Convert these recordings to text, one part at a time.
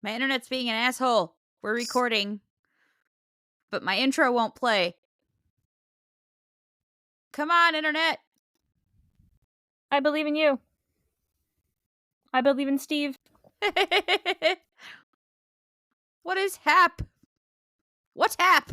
My internet's being an asshole. We're recording, but my intro won't play. Come on, internet. I believe in you. I believe in Steve. What is hap? What's hap?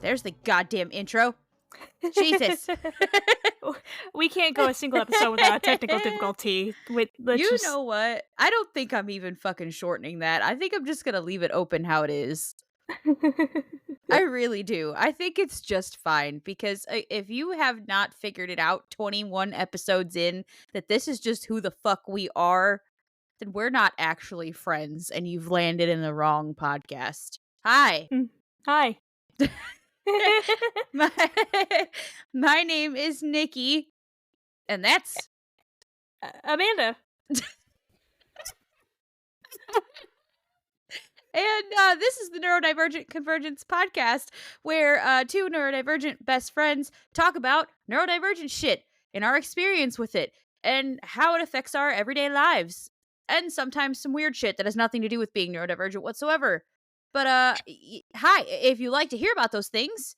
There's the goddamn intro. Jesus. We can't go a single episode without a technical difficulty. Know what? I don't think I'm even fucking shortening that. I think I'm just gonna leave it open how it is. I really do. I think it's just fine because if you have not figured it out 21 episodes in that this is just who the fuck we are, then we're not actually friends and you've landed in the wrong podcast. Hi. Hi. My name is Nikki, and that's Amanda. And this is the Neurodivergent Convergence podcast, where two neurodivergent best friends talk about neurodivergent shit and our experience with it and how it affects our everyday lives. And sometimes some weird shit that has nothing to do with being neurodivergent whatsoever. But hi, if you like to hear about those things,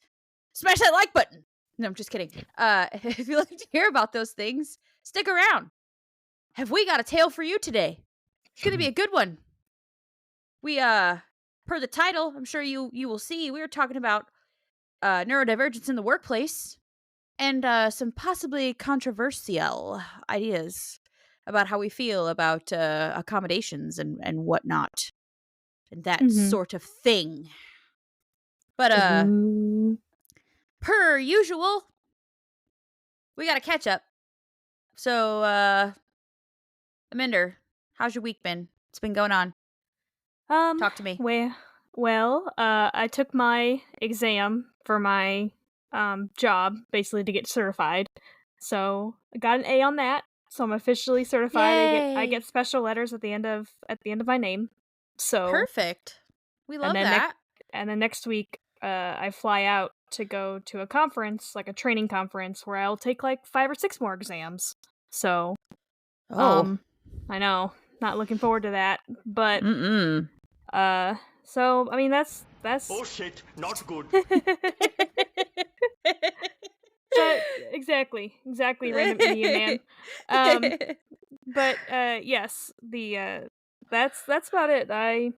smash that like button. No, I'm just kidding. If you like to hear about those things, stick around. Have we got a tale for you today? It's going to be a good one. We, per the title, I'm sure you will see, we were talking about neurodivergence in the workplace and some possibly controversial ideas about how we feel about accommodations and whatnot and that sort of thing. But per usual, we got to catch up. So, Amanda, how's your week been? What's been going on? Talk to me. Well, I took my exam for my job, basically to get certified. So I got an A on that. So I'm officially certified. I get special letters at the end of my name. So perfect. We love that. And then next week, I fly out to go to a conference, like a training conference, where I'll take like 5 or 6 more exams. So, I know, not looking forward to that, but so I mean that's oh shit, not good. So, exactly, random Indian man. But yes, the that's about it. I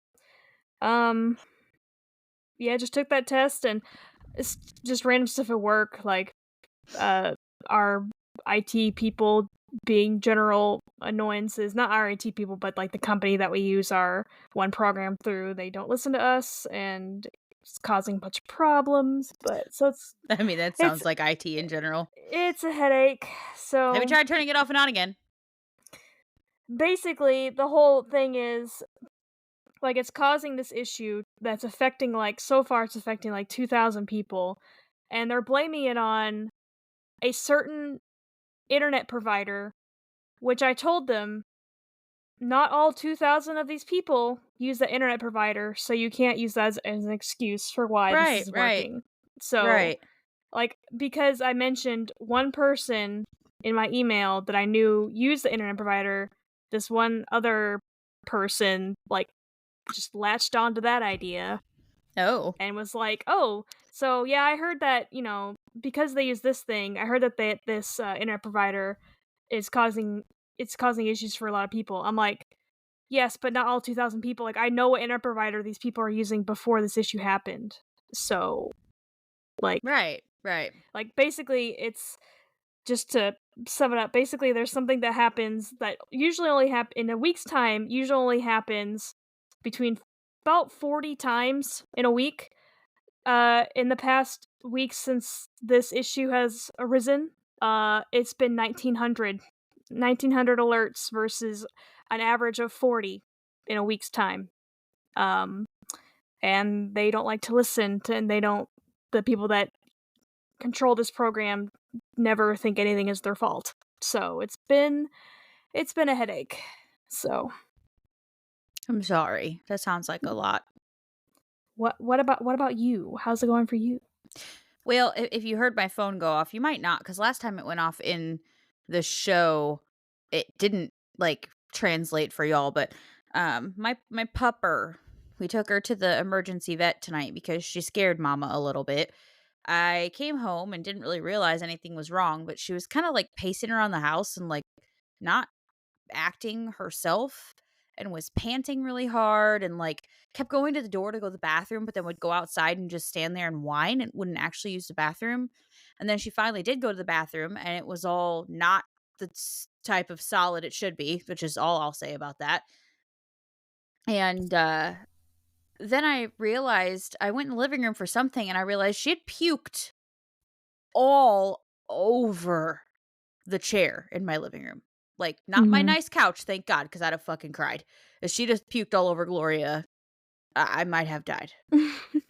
just took that test, and it's just random stuff at work, like our IT people being general annoyances. Not our IT people, but like the company that we use our one program through. They don't listen to us, and it's causing a bunch of problems. But so it's. I mean, that sounds like IT in general. It's a headache. So have you tried turning it off and on again? Basically, the whole thing is, like, it's causing this issue that's affecting, like, so far it's affecting, like, 2,000 people, and they're blaming it on a certain internet provider, which I told them, not all 2,000 of these people use the internet provider, so you can't use that as an excuse for why this is working. So, like, because I mentioned one person in my email that I knew used the internet provider, this one other person, like, just latched onto that idea. Oh. And was like, oh, so yeah, I heard that, because they use this thing, I heard that this internet provider is causing issues for a lot of people. I'm like, yes, but not all 2,000 people. Like, I know what internet provider these people are using before this issue happened. So, like... Right. Like, basically, it's... Just to sum it up, basically, there's something that happens that usually only in a week's time, usually only happens between about 40 times in a week. In the past week since this issue has arisen, it's been 1,900 alerts versus an average of 40 in a week's time. And they don't like to listen to, and the people that control this program never think anything is their fault. So it's been a headache. So I'm sorry. That sounds like a lot. what about you? How's it going for you? Well, if you heard my phone go off, you might not, because last time it went off in the show, it didn't like translate for y'all. But my pupper, we took her to the emergency vet tonight because she scared Mama a little bit. I came home and didn't really realize anything was wrong, but she was kind of like pacing around the house and like not acting herself and was panting really hard and like kept going to the door to go to the bathroom, but then would go outside and just stand there and whine and wouldn't actually use the bathroom. And then she finally did go to the bathroom and it was all not the type of solid it should be, which is all I'll say about that. And then I realized I went in the living room for something and I realized she had puked all over the chair in my living room. Like, not my Mhm. nice couch, thank God, because I'd have fucking cried. If she just puked all over Gloria, I might have died.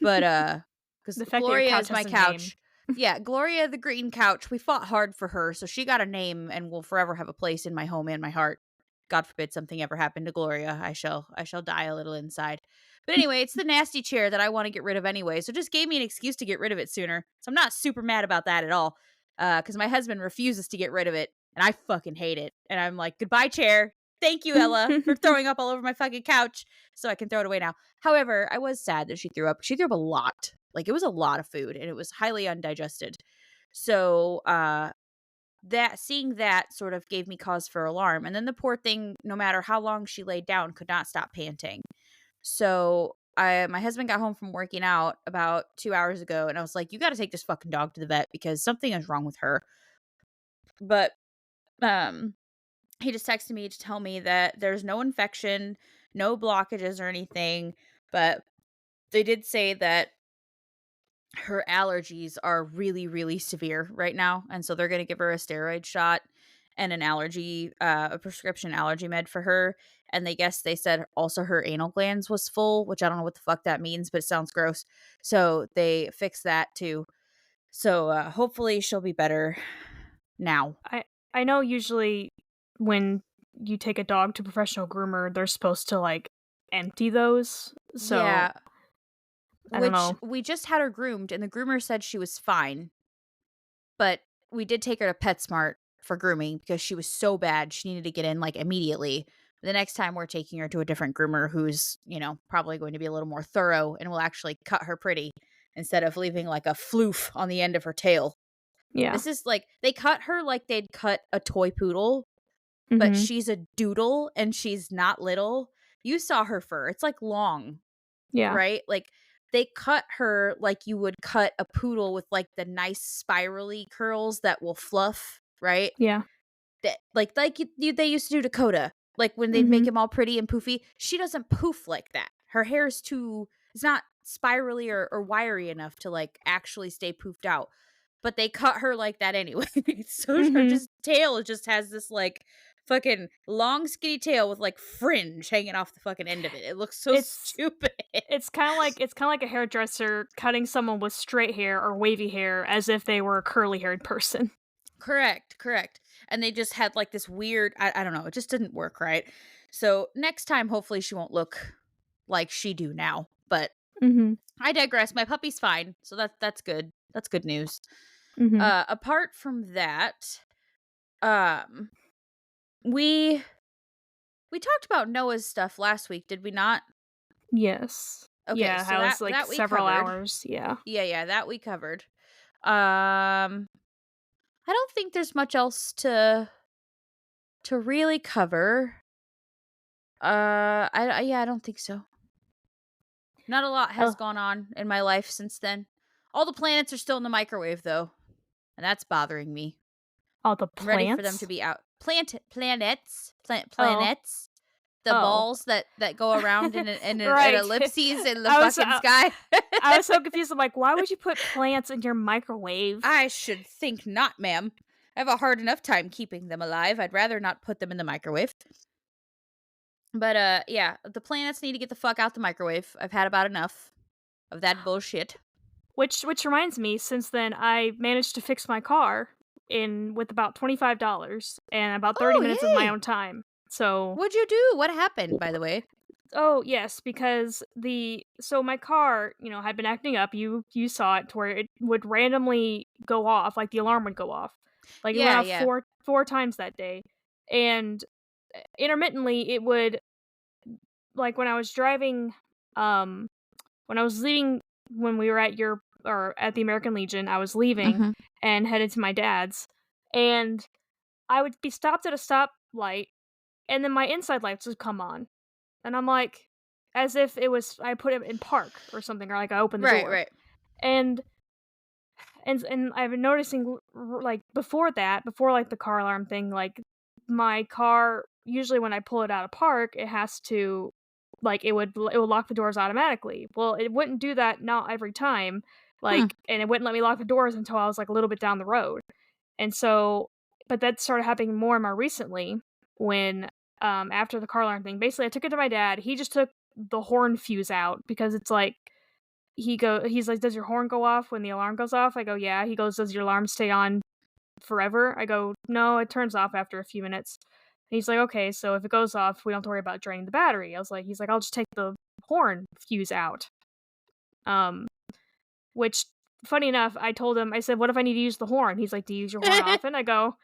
But, because The fact that your Gloria couch is my has a name. couch. Yeah, Gloria the green couch. We fought hard for her, so she got a name and will forever have a place in my home and my heart. God forbid something ever happened to Gloria. I shall die a little inside. But anyway, it's the nasty chair that I want to get rid of anyway. So just gave me an excuse to get rid of it sooner. So I'm not super mad about that at all. Because my husband refuses to get rid of it, and I fucking hate it. And I'm like, goodbye, chair. Thank you, Ella, for throwing up all over my fucking couch, so I can throw it away now. However, I was sad that she threw up. She threw up a lot. Like, it was a lot of food, and it was highly undigested. So, that seeing that sort of gave me cause for alarm. And then the poor thing, no matter how long she laid down, could not stop panting. So my husband got home from working out about 2 hours ago, and I was like, "You got to take this fucking dog to the vet because something is wrong with her." But um, he just texted me to tell me that there's no infection, no blockages or anything, but they did say that her allergies are really, really severe right now, and so they're gonna give her a steroid shot and a prescription allergy med for her, and they said also her anal glands was full, which I don't know what the fuck that means, but it sounds gross. So they fixed that too. So, hopefully she'll be better now. I I know usually when you take a dog to a professional groomer, they're supposed to like empty those. So Yeah, I don't which know. we just had her groomed, and the groomer said she was fine. But we did take her to PetSmart for grooming because she was so bad, she needed to get in, like, immediately. The next time we're taking her to a different groomer who's, probably going to be a little more thorough and will actually cut her pretty instead of leaving, like, a floof on the end of her tail. Yeah. This is like they cut her like they'd cut a toy poodle, but Mhm. she's a doodle and she's not little. You saw her fur. It's, like, long. Yeah. Right? Like, they cut her like you would cut a poodle with, like, the nice spirally curls that will fluff, right? Yeah. That they used to do Dakota, like, when they'd make Mhm. him all pretty and poofy. She doesn't poof like that. Her hair is it's not spirally or wiry enough to, like, actually stay poofed out. But they cut her like that anyway. So her Mhm. just tail just has this, like, fucking long, skinny tail with, like, fringe hanging off the fucking end of it. It looks so It's stupid. it's kind of like a hairdresser cutting someone with straight hair or wavy hair as if they were a curly-haired person. Correct, correct. And they just had like this weird, I don't know, it just didn't work right. So next time, hopefully she won't look like she do now. But Mhm. I digress. My puppy's fine, so that's good. That's good news. Mhm. Apart from that, um, we we talked about Noah's stuff last week, did we not? Yes. Okay, Yeah, so how that it's like that we several covered. hours. Yeah. Yeah, that we covered. I don't think there's much else to really cover. Yeah, I don't think so. Not a lot has Oh, gone on in my life since then. All the planets are still in the microwave though, and that's bothering me. all the I'm ready for them to plants? be out. Oh. Planets. The Oh. balls that go around in Right. ellipses in the I was fucking I sky. I was so confused. I'm like, "Why would you put plants in your microwave?" I should think not, ma'am. I have a hard enough time keeping them alive. I'd rather not put them in the microwave. But yeah, the planets need to get the fuck out the microwave. I've had about enough of that bullshit. Which reminds me, since then, I managed to fix my car. with about $25 and about 30 minutes of my hey! own time. So, What'd you do? What happened, by the way? oh yes, because my car, had been acting up. You saw it to where it would randomly go off, like the alarm would go off. Like it went Yeah, off yeah. four times that day. And intermittently it would, like when I was driving, um when I was leaving, when we were at the American Legion, I was leaving Mhm. and headed to my dad's, and I would be stopped at a stoplight, and then my inside lights would come on, and I'm like, as if it was I put it in park or something, or like I opened the Right, door, right. and I've been noticing like before that, before like the car alarm thing, like my car usually when I pull it out of park, it has to like it would lock the doors automatically. Well, it wouldn't do that not every time, Hmm. and it wouldn't let me lock the doors until I was like a little bit down the road. And so, but that started happening more and more recently when after the car alarm thing. Basically, I took it to my dad. He just took the horn fuse out because it's like he's like, "Does your horn go off when the alarm goes off?" I go, "Yeah." He goes, "Does your alarm stay on forever?" I go, "No, it turns off after a few minutes." And he's like, "Okay, so if it goes off, we don't have to worry about draining the battery." He's like, "I'll just take the horn fuse out." Um, which funny enough, I told him, I said, "What if I need to use the horn?" He's like, "Do you use your horn often?" I go,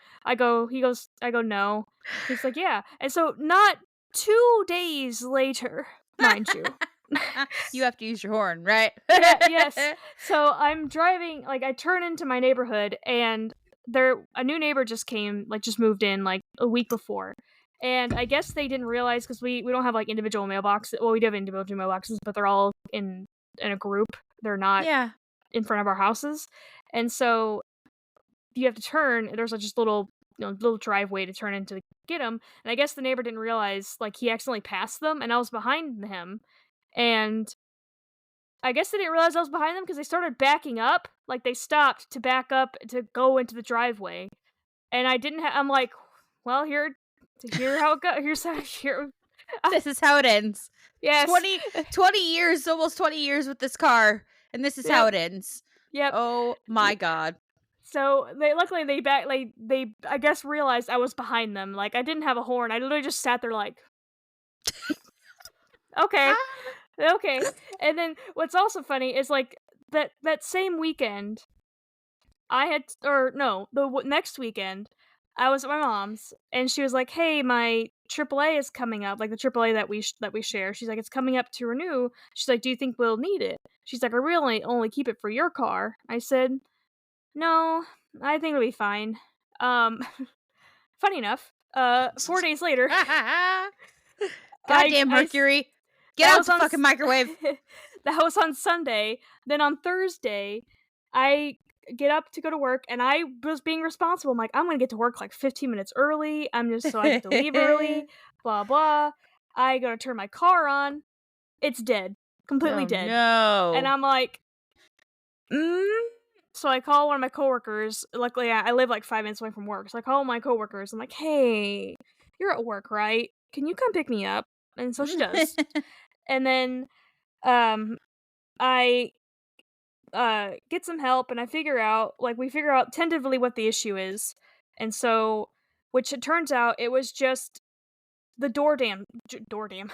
"No." He's like, "Yeah." And so not 2 days later, mind you. You have to use your horn, right? Yes. So I'm driving, like I turn into my neighborhood, and a new neighbor just came, like just moved in like a week before. And I guess they didn't realize because we don't have like individual mailboxes. Well, we do have individual mailboxes, but they're all in a group. They're not Yeah. in front of our houses. And so you have to turn, there's like just little driveway to turn into get them. And I guess the neighbor didn't realize, like he accidentally passed them and I was behind him. And I guess they didn't realize I was behind them because they started backing up. Like they stopped to back up to go into the driveway, and I didn't. I'm like, well, here how it goes. Here's how here. This is how it ends. Yes. 20 years, almost 20 years with this car, and this is how Yep. it ends. Yep. Oh my god. So luckily they I guess realized I was behind them. Like I didn't have a horn. I literally just sat there like, okay, okay. And then what's also funny is like that same weekend I had, or no, next weekend, I was at my mom's, and she was like, "Hey, my AAA is coming up, like the AAA that we share." She's like, "It's coming up to renew." She's like, "Do you think we'll need it?" She's like, "I really only keep it for your car." I said, "No, I think it'll be fine." Um, funny enough, 4 days later, Goddamn I Mercury. Get that out was the on fucking microwave. that was on Sunday. Then on Thursday, I get up to go to work, and I was being responsible. I'm like, I'm gonna get to work like 15 minutes early. So I get to leave early. Blah blah. I go to turn my car on. It's dead, completely Oh dead. And no. I'm like, mm? So I call one of my coworkers. Luckily, I live like 5 minutes away from work. So I call my coworkers. I'm like, "Hey, you're at work, right? Can you come pick me up?" And so she does. And then um I get some help, and we figure out tentatively what the issue is. And so, which it turns out it was just the door dam The door dam.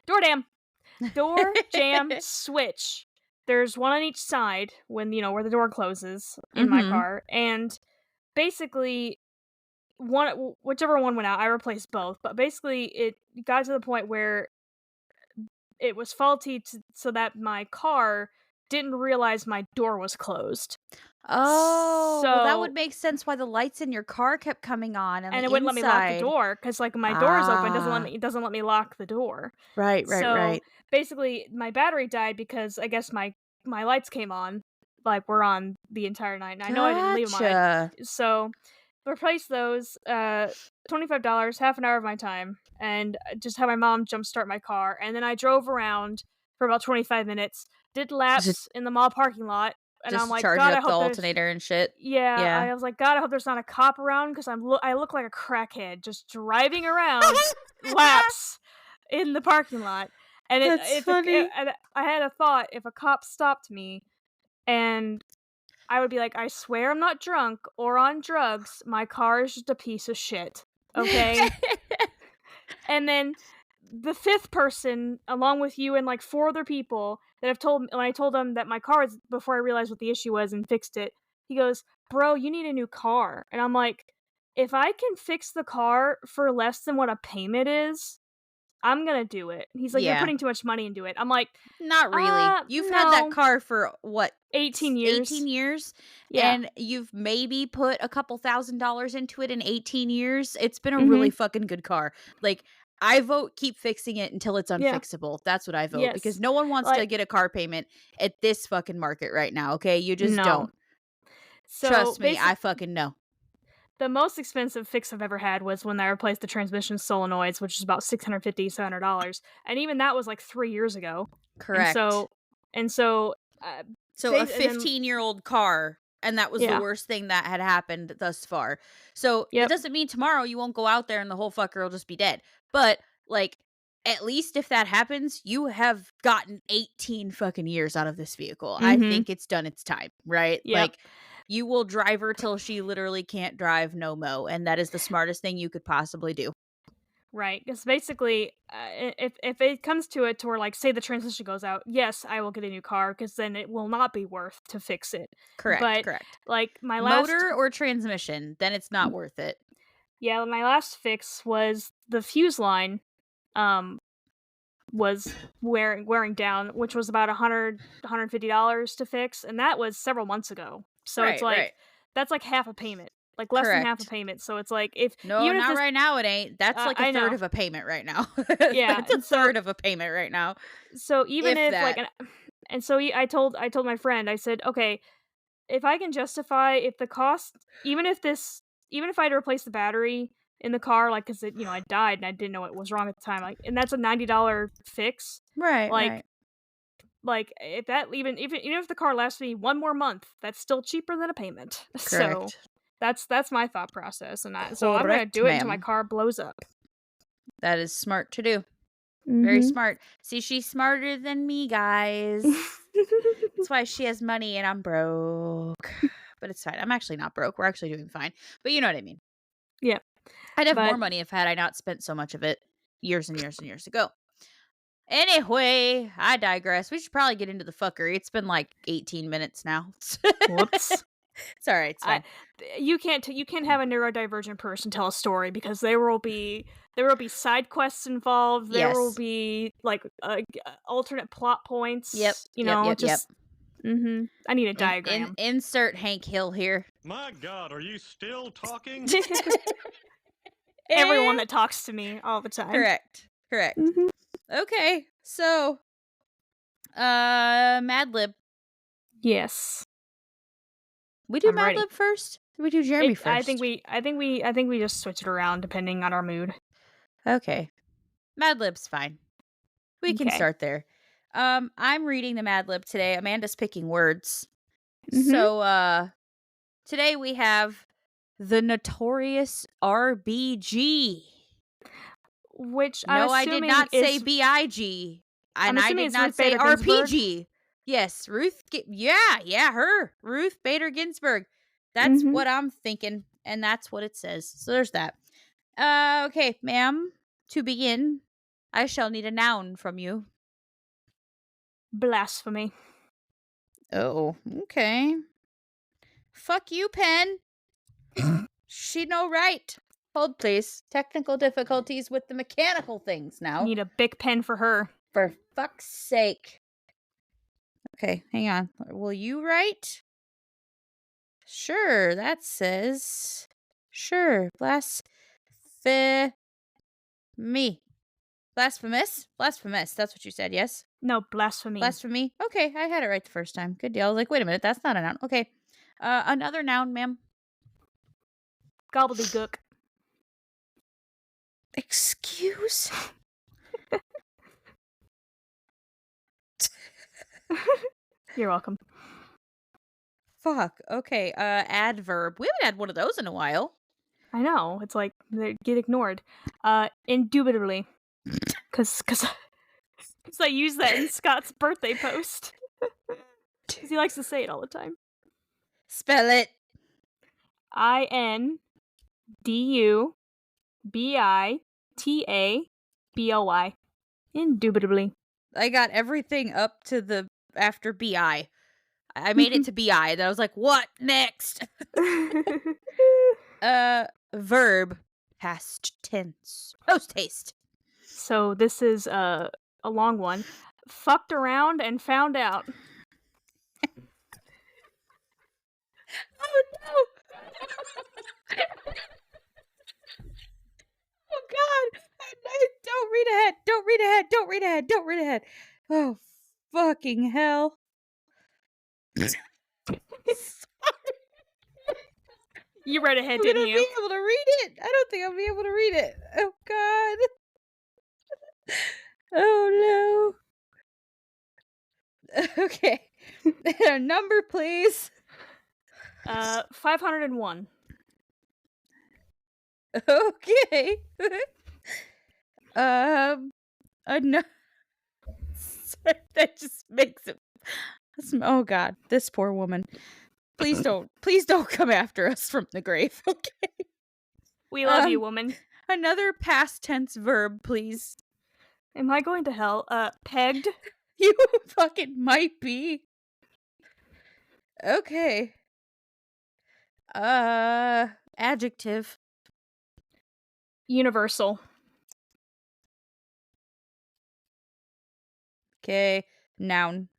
door dam door jam switch. There's one on each side when where the door closes in my Mhm. car, and basically whichever one went out, I replaced both. But basically, it got to the point where it was faulty so that my car didn't realize my door was closed. Oh, well that would So, make sense why the lights in your car kept coming on and the it wouldn't let me lock the inside. door because like my door is open, Ah. it doesn't let me lock the door. Right, right, So right. basically, my battery died because I guess my lights came on, like were on the entire night, and I know I didn't leave them on. Gotcha. So replace those. $25, half an hour of my time, and just have my mom jumpstart my car, and then I drove around for about 25 minutes, did Just laps in the mall parking lot, and just I'm to like, charge it God, I up the hope there's. alternator and shit. Yeah, Yeah. I was like, God, I hope there's not a cop around because I look like a crackhead just driving around laps in the parking lot. And That's funny. and I had a thought, if a cop stopped me and I would be like, I swear I'm not drunk or on drugs. My car is just a piece of shit. Okay? And then the fifth person, along with you and like 4 other people that have told, when I told them that my car is, before I realized what the issue was and fixed it, he goes, "Bro, you need a new car." And I'm like, if I can fix the car for less than what a payment is, I'm gonna do it. He's like, "You're Yeah. putting too much money into it." I'm like, Not really. You've had that no. car for what? 18 years. 18 years? Yeah. And you've maybe put a couple $1,000s into it in 18 years. It's been a really Mhm. fucking good car. Like, I vote keep fixing it until it's Yeah. unfixable. That's what I vote because Yes. no one wants to Like, get a car payment at this fucking market right now, okay? You just no. don't. So, Trust me, I fucking know. the most expensive fix I've ever had was when I replaced the transmission solenoids, which is about $650, $700, and even that was, like, 3 years ago. And Correct. so and so, uh, So a bas and then 15-year-old car, and that was the yeah. worst thing that had happened thus far. So that Yep. doesn't mean tomorrow you won't go out there and the whole fucker will just be dead. But like at least if that happens, you have gotten 18 fucking years out of this vehicle. I Mhm. think it's done its time, right? Yep. Like you will drive her till she literally can't drive no mo, and that is the smartest thing you could possibly do. Right, because basically, if it comes to it to where, like, say the transmission goes out, yes, I will get a new car because then it will not be worth to fix it. Correct, But, correct. like, my last Motor or transmission, then it's not worth it. yeah, my last fix was the fuse line, um, was wearing down, which was about $150 to fix, and that was several months ago. So it's Right, right. like that's like half a payment, like less than half a Correct. payment. So it's like if No, even if not this, right now it ain't. That's like a I third know, of a payment right now. yeah, That's a and third of a payment right now, so even if if like that. and so I told my friend, I said, okay, if I can justify if the cost, even if I had to replace the battery in the car, like because I died and I didn't know what was wrong at the time, like, and that's a $90 fix, Right, like right. if that even if the car lasts me one more month, that's still cheaper than a payment. So Correct. that's my thought process, and so I'm gonna Correct, do it until my ma'am. car blows up. That is smart to do. Very Mhm. smart. See, she's smarter than me, guys. That's why she has money and I'm broke. But it's fine. I'm actually not broke. We're actually doing fine. But you know what I mean. Yeah, I'd have more but money if had I not spent so much of it years and years and years ago. Anyway, I digress. We should probably get into the fuckery. It's been like 18 minutes now. whoops. It's all right. It's I fine. you can't have a neurodivergent person tell a story because there will be side quests involved. There will Yes. be like alternate plot Yep. points. Yep. Yep. Yep. Just I need a In diagram. insert Hank Hill here. My God, are you still talking? Everyone Eh, that talks to me all the time. correct. Correct. Mhm. Okay. So, Mad Lib. Yes, We do I'm Mad ready. Lib first? Or we do Jeremy first? I think we just switch it around depending on our mood. Okay. Mad Lib's fine. We can Okay. start there. I'm reading the Mad Lib today. Amanda's picking words. Mhm. So, today we have the notorious RBG. Which No, I did not say BIG. I'm And I assuming did it's not Ruth say Bader Ginsburg. RPG. Yes, yeah, her. Ruth Bader Ginsburg. That's Mhm. what I'm thinking. And that's what it says. So there's that. Okay, ma'am. To begin, I shall need a noun from you. Blasphemy. Oh, okay. Fuck you, pen. She no right. Hold, please. Technical difficulties with the mechanical things now. Need a big pen for her. For fuck's sake. Okay, hang on. Will you write? Sure, that says. Sure, me. Blasphemous? Blasphemous. That's what you said, yes? No, blasphemy. Blasphemy? Okay, I had it right the first time. Good deal. I was like, wait a minute, that's not a noun. Okay. Another noun, ma'am. Gobbledygook. Excuse? You're welcome. Fuck. Okay, adverb. We haven't had one of those in a while. I know. It's like they get ignored. Indubitably. Cause I use that in Scott's birthday post. Cause he likes to say it all the time. Spell it. INDUBITABLY. Indubitably. I got everything up to the after BI. I made it to BI, then I was like, what next? Verb, past tense. Post haste. So this is a long one. Fucked around and found out. Oh no! Oh god! Don't read ahead! Don't read ahead! Don't read ahead! Don't read ahead! Oh fucking hell! You read ahead, I'm didn't gonna you? be able to read it. I don't think I'll be able to read it. Oh god! Oh no! Okay, number please. 501. Okay. No. That just makes it. Oh god, this poor woman. Please don't come after us from the grave. Okay. We love you, woman. Another past tense verb, please. Am I going to hell? Pegged. You fucking might be. Okay. Adjective. Universal. Okay. Noun.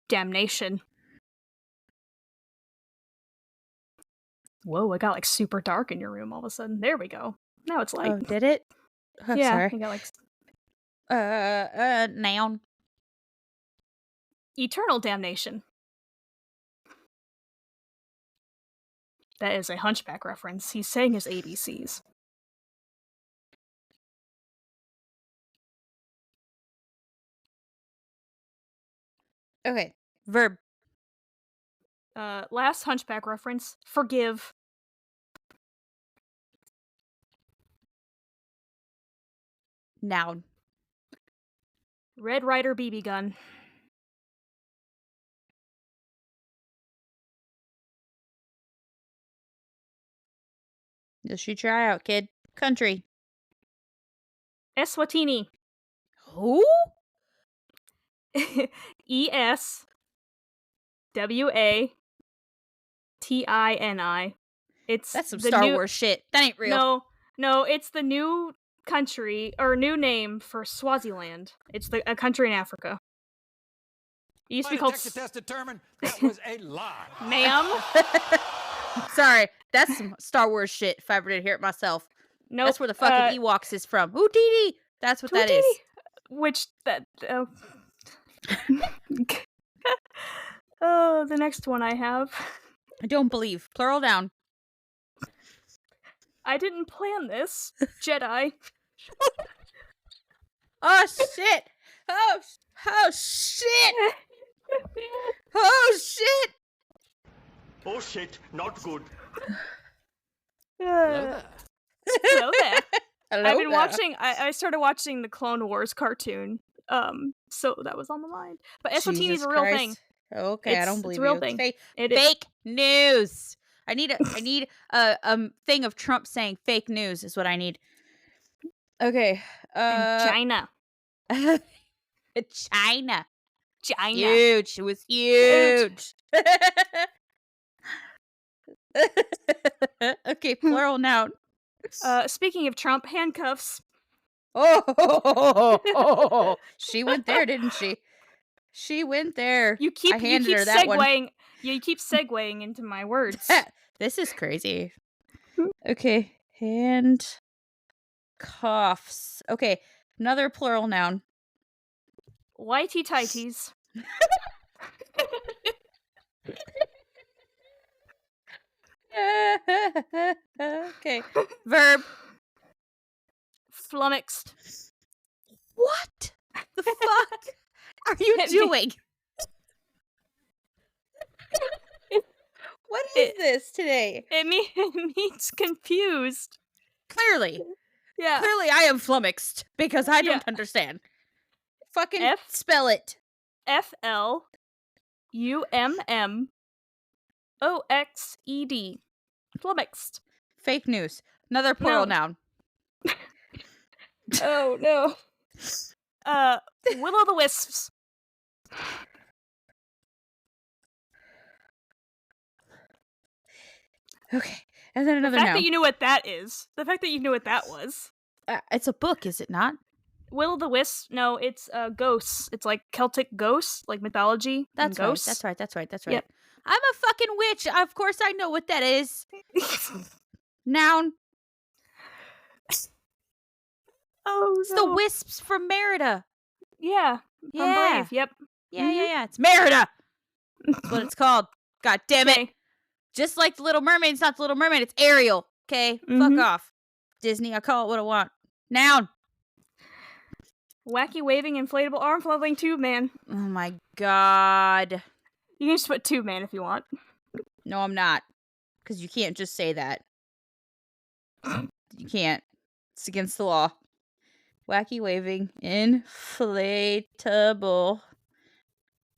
Damnation. Whoa, it got like super dark in your room all of a sudden. There we go. Now it's light. Oh, did it? Oh, yeah, sorry. it got like Noun. eternal damnation. That is a Hunchback reference. He's saying his ABCs. Okay. Verb. Last Hunchback reference. Forgive. Noun. Red Ryder BB gun. Just shoot your eye out, kid. Country. Eswatini. Who? ESWATINI. It's That's some the Star new... Wars shit. That ain't real. No, it's the new country or new name for Swaziland. It's a country in Africa. It used to be called. Test determined that was a lie. Ma'am. Sorry, that's some Star Wars shit. If I ever did hear it myself, Nope. that's where the fucking Ewoks is from. Hootiti. That's what that is. Which that. Oh, the next one I have. I don't believe. Plural noun. I didn't plan this. Jedi. Oh shit! Oh shit! Oh shit! Oh shit, not good. Hello there. Hello I've been there. watching. I started watching the Clone Wars cartoon. So that was on the mind. But Eswatini is Jesus a real Christ. thing. Okay, I don't It's believe a real you. thing. It's fake news. I need a thing of Trump saying fake news is what I need. Okay. And China. China. China. Huge. It was huge. Okay, plural noun. Speaking of Trump, handcuffs. Oh, she went there, didn't she? She went there. You keep I handed her that one. segueing. You keep segueing into my words. This is crazy. Okay, hand cuffs. Okay, another plural noun. Whitey tighties. Okay, verb. Flummoxed. What the fuck are you doing? What is this today? It means confused. Clearly. Yeah. Clearly I am flummoxed because I don't understand. Fucking spell it. FLUMM O-X-E-D. Flummoxed. Fake news. Another plural Noun. noun. Oh, no. Will-o'-the-wisps. Okay. And then another The fact noun. that you knew what that is. The fact that you knew what that was. It's a book, is it not? Will-o'-the-wisp? No, it's ghosts. It's like Celtic ghosts, like mythology. That's and right. ghosts. That's right. That's right. That's right. Yep. I'm a fucking witch. Of course I know what that is. Noun. Oh, It's the wisps from Merida. Yeah. Yeah. From Brave, yep. Yeah. It's Merida. That's what it's called. God damn it. Okay. Just like the Little Mermaid, it's not the Little Mermaid, it's Ariel. Okay? Fuck off. Disney, I call it what I want. Noun. Wacky waving inflatable arm flailing tube man. Oh my god. You can just put tube man if you want. No, I'm not. Because you can't just say that. You can't. It's against the law. Wacky waving inflatable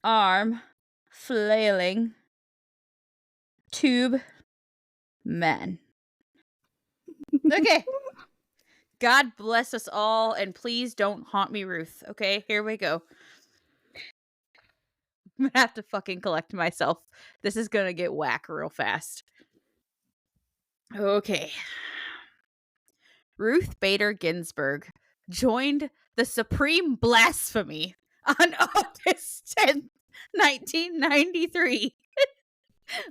arm flailing tube man. Okay. God bless us all, and please don't haunt me, Ruth. Okay, here we go. I'm gonna have to fucking collect myself. This is gonna get whack real fast. Okay. Ruth Bader Ginsburg joined the Supreme Blasphemy on August 10th, 1993.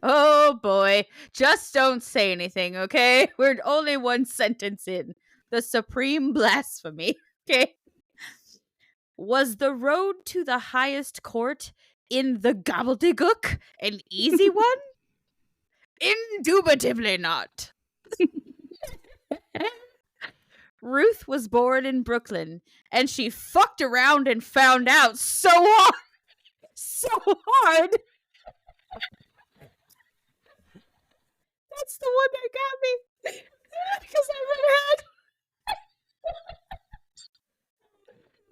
Oh boy. Just don't say anything, okay? We're only one sentence in. The Supreme Blasphemy, okay? Was the road to the highest court in the gobbledygook an easy one? Indubitably not. Ruth was born in Brooklyn, and she fucked around and found out so hard. So hard. That's the one that got me. Because I read ahead.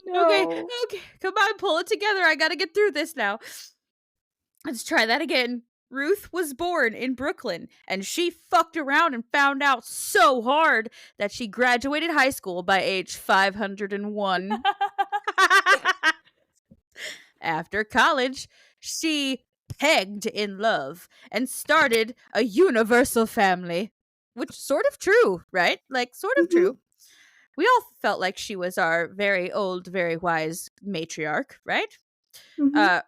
Okay, come on, pull it together. I gotta get through this now. Let's try that again. Ruth was born in Brooklyn, and she fucked around and found out so hard that she graduated high school by age 501. After college, she pegged in love and started a universal family. Which sort of true, right? Like, sort of true. We all felt like she was our very old, very wise matriarch, right?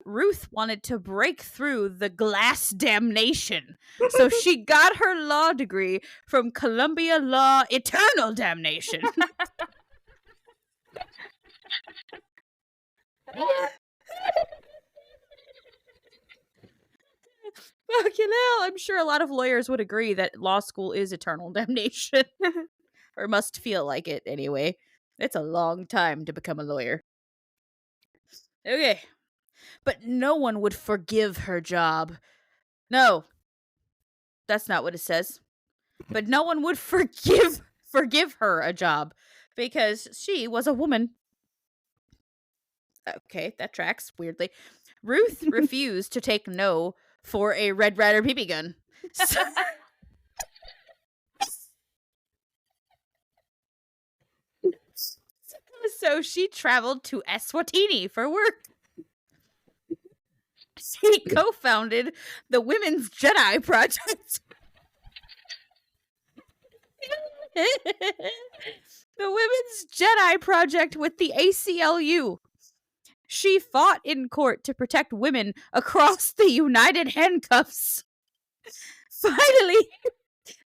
Ruth wanted to break through the glass damnation, so she got her law degree from Columbia Law Eternal Damnation. Fucking hell, I'm sure a lot of lawyers would agree that law school is eternal damnation. Or must feel like it, anyway. It's a long time to become a lawyer. Okay. But no one would forgive her job. No. That's not what it says. But no one would forgive her a job because she was a woman. Okay, that tracks weirdly. Ruth refused to take no for a Red Ryder BB gun. So she traveled to Eswatini for work. She co-founded the Women's Jedi Project. The Women's Jedi Project with the ACLU. She fought in court to protect women across the United Handcuffs. Finally,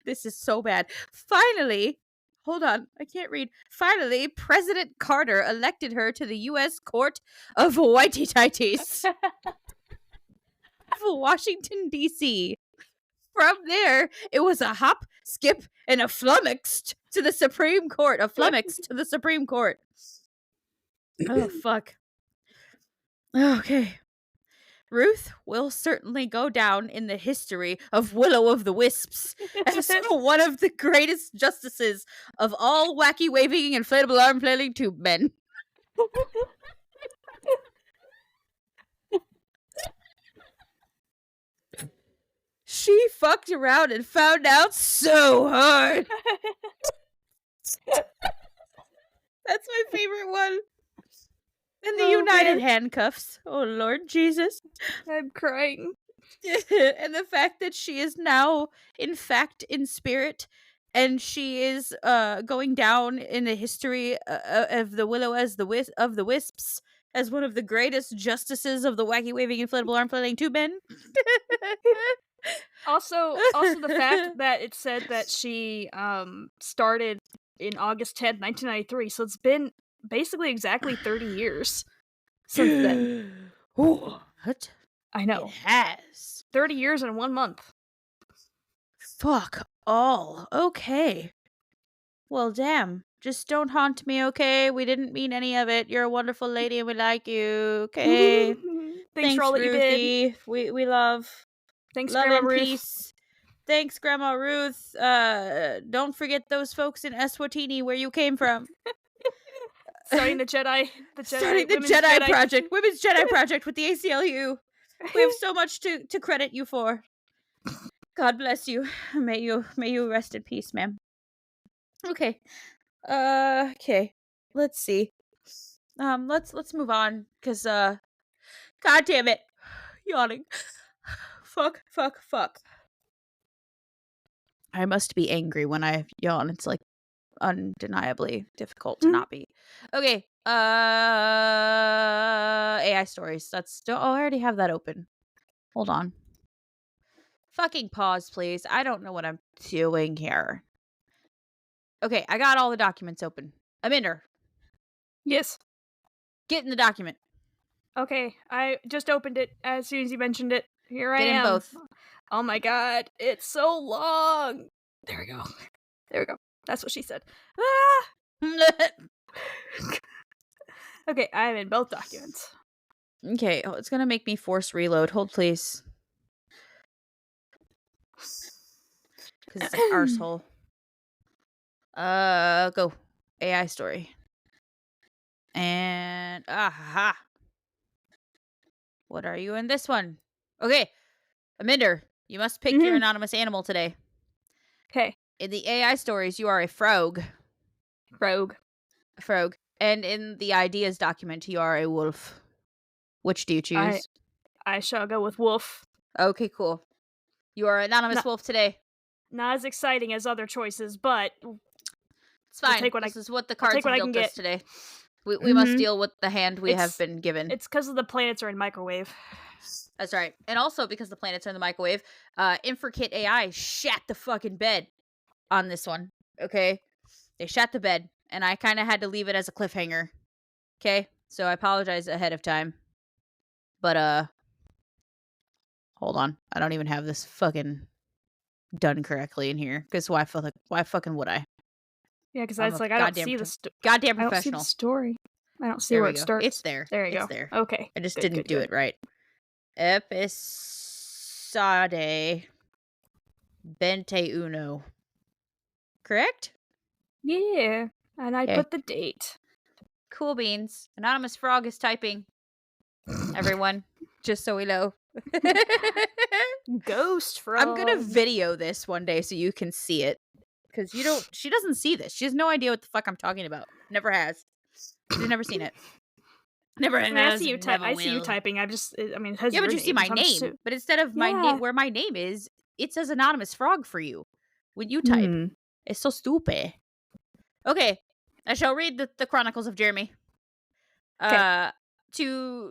this is so bad. Finally, hold on, I can't read. Finally, President Carter elected her to the U.S. Court of Whitey Tighties. Washington, D.C. From there, it was a hop, skip, and a flummoxed to the Supreme Court. A flummoxed to the Supreme Court. Oh, fuck. Okay. Ruth will certainly go down in the history of Willow of the Wisps as one of the greatest justices of all wacky waving inflatable arm flailing tube men. She fucked around and found out so hard. That's my favorite one. And the United man. Handcuffs. Oh, Lord Jesus. I'm crying. And the fact that she is now, in fact, in spirit, and she is going down in the history of the Willow as of the Wisps as one of the greatest justices of the wacky waving inflatable arm flailing tube men. Also the fact that it said that she started in August 10th, 1993, so it's been basically exactly 30 years since then. What? I know. It has. 30 years in 1 month. Fuck all. Okay. Well, damn. Just don't haunt me, okay? We didn't mean any of it. You're a wonderful lady and we like you, okay? Thanks for all that you did. Ruthie. We love. Thanks, Love Grandma and Ruth. peace. Thanks, Grandma Ruth. Don't forget those folks in Eswatini where you came from. Starting the Jedi. Starting the Women's Jedi Project. Women's Jedi Project with the ACLU. We have so much to credit you for. God bless you. May you rest in peace, ma'am. Okay. Okay. Let's see. Let's move on, cause God damn it, yawning. Fuck. I must be angry when I yawn. It's like undeniably difficult to not be. Okay. AI stories. Oh, I already have that open. Hold on. Fucking pause, please. I don't know what I'm doing here. Okay, I got all the documents open. Aminder, Yes. get in the document. Okay, I just opened it as soon as you mentioned it. Here I am. Get in both. Oh my god, it's so long. There we go. That's what she said. Ah! Okay, I'm in both documents. Okay, it's gonna make me force reload. Hold, please. Because it's an arsehole. Go. AI story. And, aha. What are you in this one? Okay, Aminder, you must pick your anonymous animal today. Okay. In the AI stories, you are a frog. Rogue. A frog. And in the ideas document, you are a wolf. Which do you choose? I shall go with wolf. Okay, cool. You are anonymous wolf today. Not as exciting as other choices, but it's fine. This is what the cards have dealt us today. We must deal with the hand we have been given. It's because the planets are in microwave. That's right. And also because the planets are in the microwave, Infrikit AI shat the fucking bed on this one. Okay? They shat the bed, and I kind of had to leave it as a cliffhanger. Okay? So I apologize ahead of time. But, hold on. I don't even have this fucking done correctly in here. Because why fucking would I? Yeah, because it's like, I don't see the goddamn professional. I don't see the story. I don't see where it starts. It's there. There you go. It's there. Okay. I just didn't do it right. Episode Bente Uno. Correct? Yeah. And I put the date. Cool beans. Anonymous Frog is typing. Everyone, just so we know. Ghost Frog. I'm gonna video this one day so you can see it. Because she doesn't see this. She has no idea what the fuck I'm talking about. Never has. She's never seen it. Never has. I see you typing. It has but you see my name. But instead of my name, where my name is, it says Anonymous Frog for you when you type. It's so stupid. Okay, I shall read the Chronicles of Jeremy. To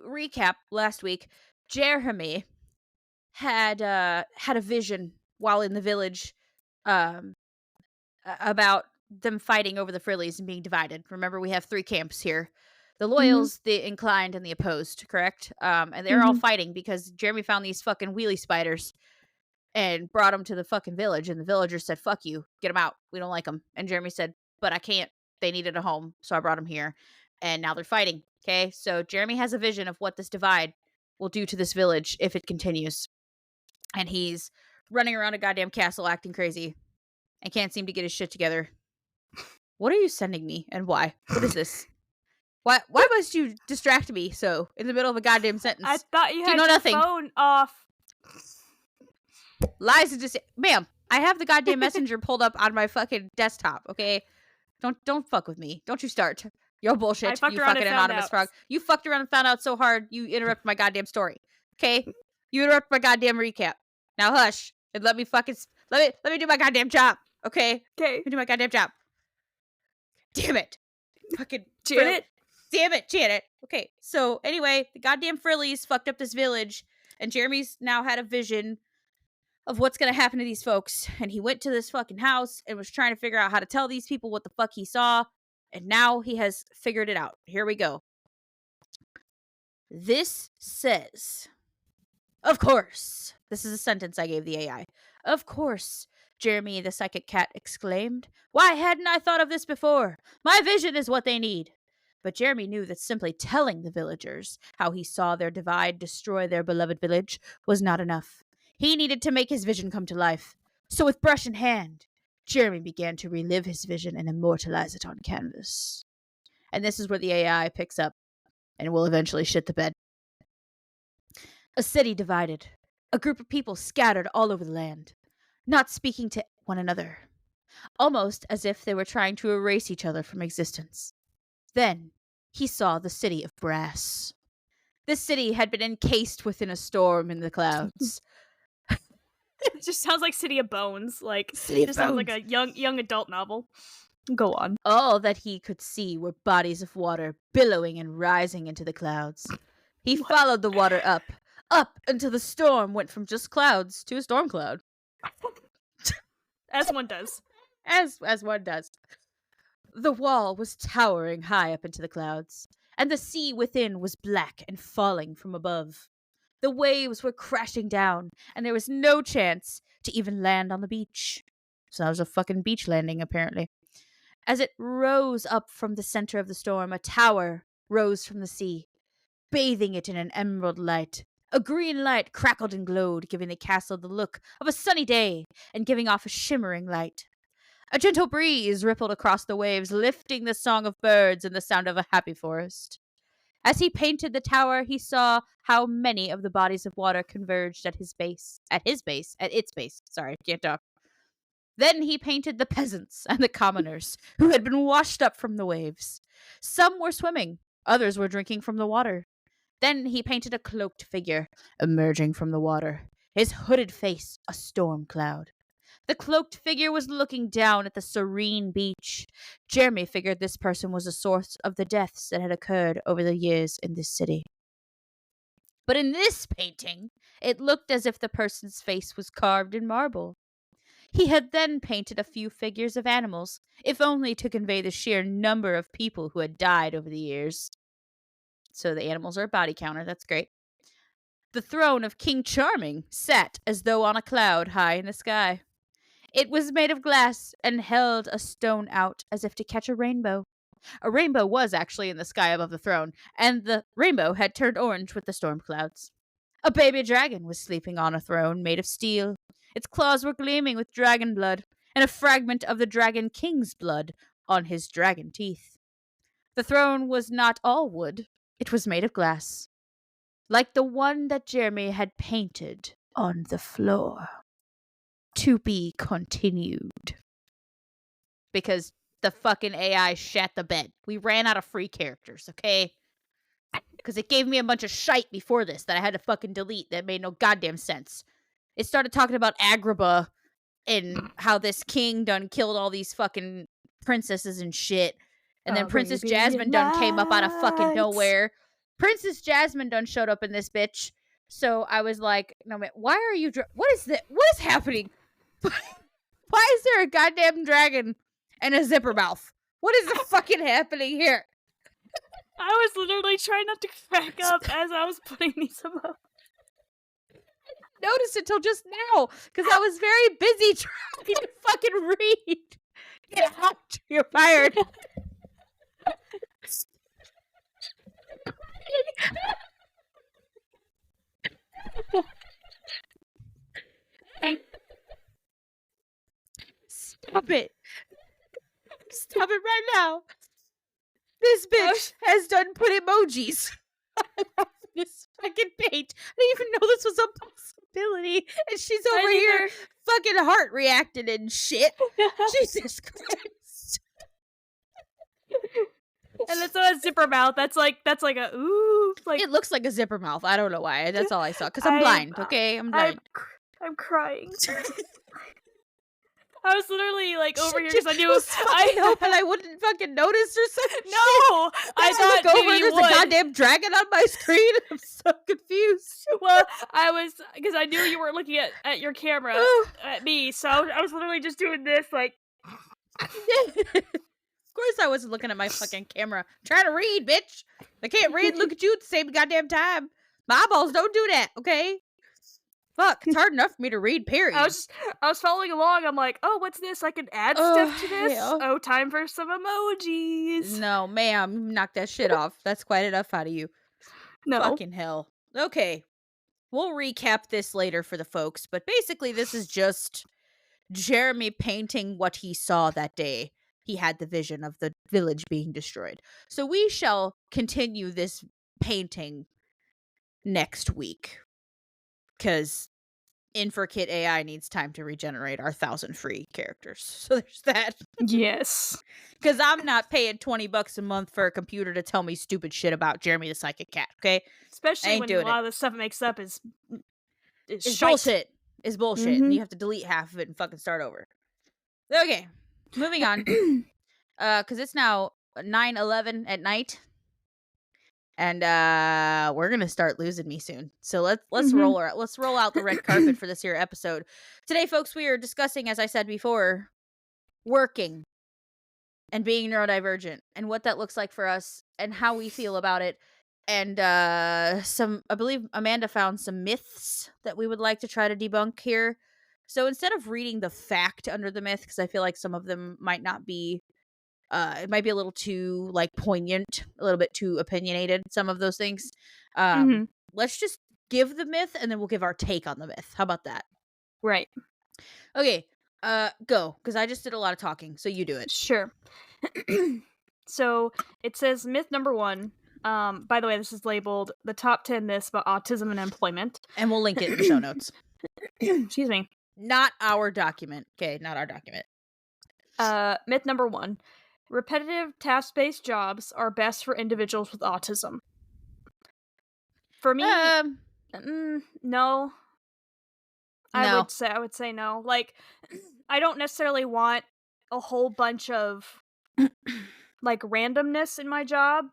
recap, last week, Jeremy had a vision while in the village, about them fighting over the Frillies and being divided. Remember, we have 3 camps here. The loyals, the inclined, and the opposed, correct? And they're all fighting because Jeremy found these fucking wheelie spiders and brought them to the fucking village, and the villagers said, fuck you, get them out, we don't like them. And Jeremy said, but I can't, they needed a home, so I brought them here. And now they're fighting, okay? So Jeremy has a vision of what this divide will do to this village if it continues. And he's running around a goddamn castle acting crazy and can't seem to get his shit together. What are you sending me, and why? What is this? Why must you distract me so in the middle of a goddamn sentence? I thought you had your phone off. Lies and ma'am, I have the goddamn messenger pulled up on my fucking desktop, okay? Don't fuck with me. Don't you start. You're bullshit. I fucked You around fucking and found anonymous out. frog. You fucked around and found out so hard you interrupt my goddamn story. Okay? You interrupt my goddamn recap. Now hush and let me fucking let me do my goddamn job. Okay? Okay. Let me do my goddamn job. Damn it. Fucking Janet? Damn it, Janet. Okay, so anyway, the goddamn Frillies fucked up this village, and Jeremy's now had a vision of what's gonna happen to these folks. And he went to this fucking house and was trying to figure out how to tell these people what the fuck he saw. And now he has figured it out. Here we go. This says, of course. This is a sentence I gave the AI. Of course, Jeremy the psychic cat exclaimed. Why hadn't I thought of this before? My vision is what they need. But Jeremy knew that simply telling the villagers how he saw their divide destroy their beloved village was not enough. He needed to make his vision come to life. So with brush in hand, Jeremy began to relive his vision and immortalize it on canvas. And this is where the AI picks up and will eventually shit the bed. A city divided. A group of people scattered all over the land, not speaking to one another, almost as if they were trying to erase each other from existence. Then he saw the city of brass. This city had been encased within a storm in the clouds. It just sounds like City of Bones. Like, City of it sounds like Bones. a young adult novel. Go on. All that he could see were bodies of water billowing and rising into the clouds. He followed the water up until the storm went from just clouds to a storm cloud. As one does. As one does. The wall was towering high up into the clouds, and the sea within was black and falling from above. The waves were crashing down, and there was no chance to even land on the beach. So that was a fucking beach landing, apparently. As it rose up from the center of the storm, a tower rose from the sea, bathing it in an emerald light. A green light crackled and glowed, giving the castle the look of a sunny day and giving off a shimmering light. A gentle breeze rippled across the waves, lifting the song of birds and the sound of a happy forest. As he painted the tower, he saw how many of the bodies of water converged at its base. Sorry, can't talk. Then he painted the peasants and the commoners, who had been washed up from the waves. Some were swimming, others were drinking from the water. Then he painted a cloaked figure, emerging from the water, his hooded face a storm cloud. The cloaked figure was looking down at the serene beach. Jeremy figured this person was the source of the deaths that had occurred over the years in this city. But in this painting, it looked as if the person's face was carved in marble. He had then painted a few figures of animals, if only to convey the sheer number of people who had died over the years. So the animals are a body counter, that's great. The throne of King Charming sat as though on a cloud high in the sky. It was made of glass and held a stone out as if to catch a rainbow. A rainbow was actually in the sky above the throne, and the rainbow had turned orange with the storm clouds. A baby dragon was sleeping on a throne made of steel. Its claws were gleaming with dragon blood, and a fragment of the Dragon King's blood on his dragon teeth. The throne was not all wood. It was made of glass, like the one that Jeremy had painted on the floor. To be continued. Because the fucking AI shat the bed. We ran out of free characters, okay? Because it gave me a bunch of shite before this that I had to fucking delete that made no goddamn sense. It started talking about Agrabah and how this king done killed all these fucking princesses and shit. And then Princess Jasmine done came up out of fucking nowhere. Princess Jasmine done showed up in this bitch. So I was like, no man, why are you what is that? What is happening? Why is there a goddamn dragon and a zipper mouth? What is fucking happening here? I was literally trying not to crack up as I was putting these up. Noticed it till just now because I was very busy trying to fucking read. Get out! You're fired. Stop it. Stop it right now. This bitch has done put emojis. This fucking paint. I didn't even know this was a possibility. And she's I over here neither. fucking heart reacting and shit. Jesus Christ. And it's a zipper mouth. That's like a ooh. Like It looks like a zipper mouth. I don't know why. That's all I saw. Because I'm I'm- blind, okay? I'm blind. I'm crying. I was literally like over here Shit, because I knew was fucking hoping I wouldn't fucking notice or something. No, I thought look over maybe and you there's would. a goddamn dragon on my screen. I'm so confused. Well, I was because I knew you weren't looking at your camera at me, so I was literally just doing this like. Of course I wasn't looking at my fucking camera. I'm trying to read, bitch. I can't read and look at you at the same goddamn time. My eyeballs don't do that, okay? Fuck, it's hard enough for me to read, period. I was following along. I'm like, oh, what's this? I can add stuff to this. hell. Oh, time for some emojis. No, ma'am, knock that shit off. That's quite enough out of you. No. Fucking hell. Okay. We'll recap this later for the folks, but basically this is just Jeremy painting what he saw that day. He had the vision of the village being destroyed. So we shall continue this painting next week. Because InferKit AI needs time to regenerate our 1,000 free characters. So there's that. Yes. Because I'm not paying $20 a month for a computer to tell me stupid shit about Jeremy the Psychic Cat, okay? Especially ain't when doing a lot of the stuff it makes up is It's shite. bullshit. It's bullshit. And Mhm. you have to delete half of it and fucking start over. Okay. Moving on. Because it's now 9:11 at night. And we're gonna start losing me soon. So let's Mhm. roll out the red carpet for this here episode. Today, folks, we are discussing, as I said before, working and being neurodivergent and what that looks like for us and how we feel about it. And I believe Amanda found some myths that we would like to try to debunk here. So instead of reading the fact under the myth, because I feel like some of them might not be it might be a little too like poignant, a little bit too opinionated, some of those things. Mhm. Let's just give the myth and then we'll give our take on the myth. How about that? Right. Okay, go, because I just did a lot of talking, so you do it. Sure. So it says myth number 1. By the way, this is labeled the top 10 myths about autism and employment. And we'll link it in the show notes. Excuse me. Not our document. Okay, not our document. Myth number 1. Repetitive task-based jobs are best for individuals with autism. For me, no. No. I would say no. Like, I don't necessarily want a whole bunch of like randomness in my job,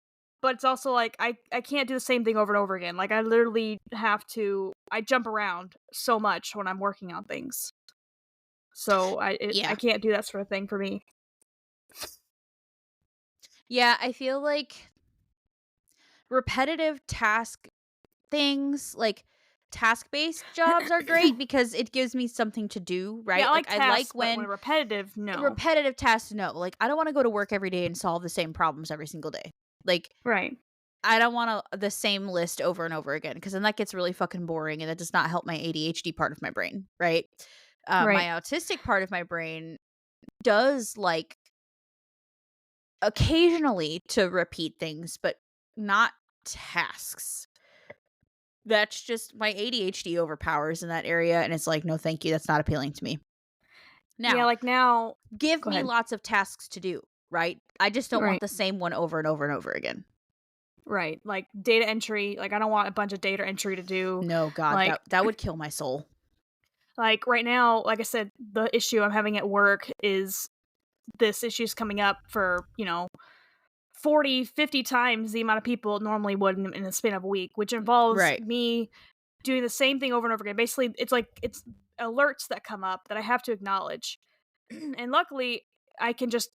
but it's also like I can't do the same thing over and over again. Like I literally I jump around so much when I'm working on things. So I can't do that sort of thing for me. Yeah, I feel like repetitive task things, like task-based jobs are great because it gives me something to do, right? Yeah, I like tasks, I like when repetitive, no. repetitive tasks, no. Like I don't want to go to work every day and solve the same problems every single day. Like Right. I don't want the same list over and over again because then that gets really fucking boring and that does not help my ADHD part of my brain, right? My Right. autistic part of my brain does like occasionally to repeat things, but not tasks. That's just my ADHD overpowers in that area, and it's like, no, thank you. That's not appealing to me. Now, Yeah, like now. give Go me ahead. lots of tasks to do, right? I just don't want Right. the same one over and over and over again. Right. Like data entry. Like I don't want a bunch of data entry to do. No, God, Like that would kill my soul. Like right now, like I said, the issue I'm having at work is this issue's coming up for, 40, 50 times the amount of people it normally would in the span of a week, which involves Right. me doing the same thing over and over again. Basically, it's alerts that come up that I have to acknowledge. And luckily, I can just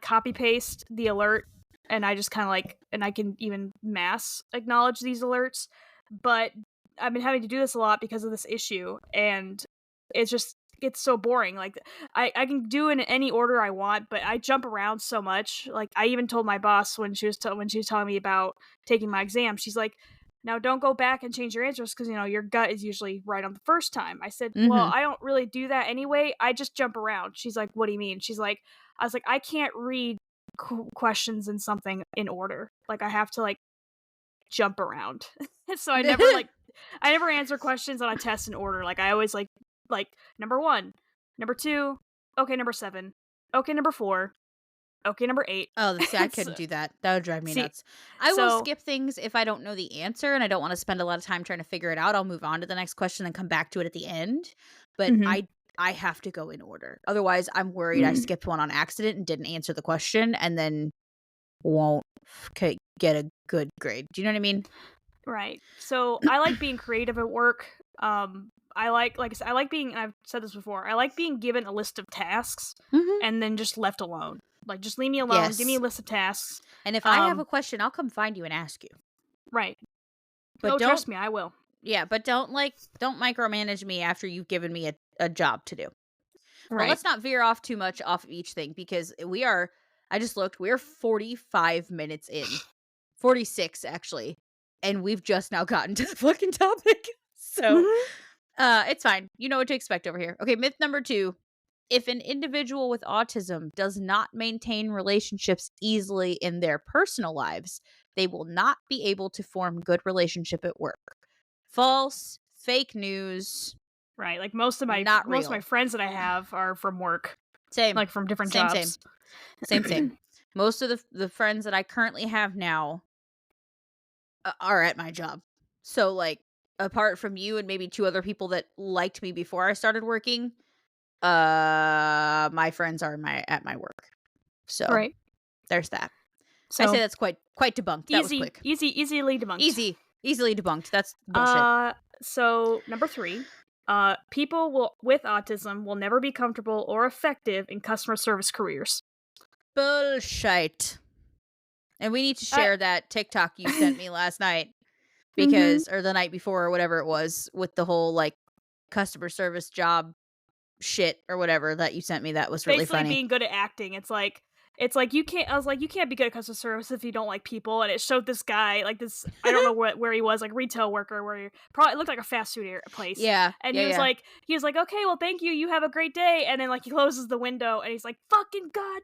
copy paste the alert and I just kind of and I can even mass acknowledge these alerts. But I've been having to do this a lot because of this issue, and it's so boring. Like I can do it in any order I want, but I jump around so much. Like I even told my boss when she was telling me about taking my exam, she's like, "Now don't go back and change your answers because your gut is usually right on the first time." I said, "Well, I don't really do that anyway. I just jump around." She's like, "What do you mean?" She's like, "I was like, I can't read questions in something in order. Like I have to jump around. So I never answer questions on a test in order. Like I always like number 1, number 2, okay, number 7, okay, number 4, okay, number 8. Oh, see, I So- couldn't do that. That would drive me See, nuts. I will so skip things if I don't know the answer and I don't want to spend a lot of time trying to figure it out. I'll move on to the next question and come back to it at the end. But Mhm. I have to go in order. Otherwise, I'm worried I skipped one on accident and didn't answer the question and then won't get a good grade. Do you know what I mean? Right. So I like being creative at work. I like I said, I like being. I've said this before. I like being given a list of tasks Mm-hmm. and then just left alone. Like just leave me alone. Give me a Yes. list of tasks. And if I have Um, a question, I'll come find you and ask you. Right. But Oh, don't, trust me, I will. yeah, but don't micromanage me after you've given me a job to do. Well, Right. let's not veer off too much off of each thing because I just looked, we're 45 minutes in. 46 actually. And we've just now gotten to the fucking topic. So, it's fine. You know what to expect over here. Okay, myth number 2. If an individual with autism does not maintain relationships easily in their personal lives, they will not be able to form good relationship at work. False, fake news, Right. Like most of my not real. friends that I have are from work, Same. like from different Same, jobs. Same. Most of the friends that I currently have now are at my job. So like apart from you and maybe 2 other people that liked me before I started working, my friends are at my work. So Right. there's that. So I say that's quite debunked. That was quick. easily debunked. Easily debunked. That's bullshit. So number 3, people with autism will never be comfortable or effective in customer service careers. Bullshit. And we need to share that TikTok you sent me last night Mm-hmm. or the night before or whatever it was with the whole like customer service job shit or whatever that you sent me. That was really Basically funny. being good at acting. It's like you can't. I was like, you can't be good at customer service if you don't like people. And it showed this guy, like this. I don't know where he was, like retail worker, where he probably it looked like a fast food place. Yeah. And yeah, he was yeah. like, okay, well, thank you. You have a great day. And then like he closes the window and he's like, fucking God,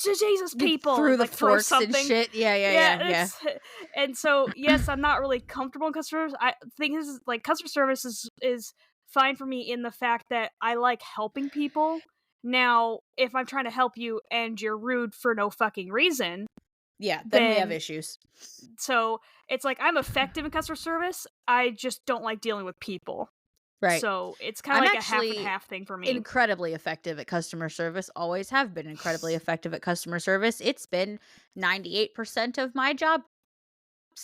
Jesus, people, through and, the like, throw forks something. and shit. Yeah. And so yes, I'm not really comfortable in customer service. I think this is like customer service is fine for me in the fact that I like helping people. Now, if I'm trying to help you and you're rude for no fucking reason, Yeah, then we have then issues. so it's like I'm effective in customer service. I just don't like dealing with people. Right. So it's kind of I'm like a half and actually half thing for me. incredibly effective at customer service. Always have been incredibly effective at customer service. It's been 98% of my jobs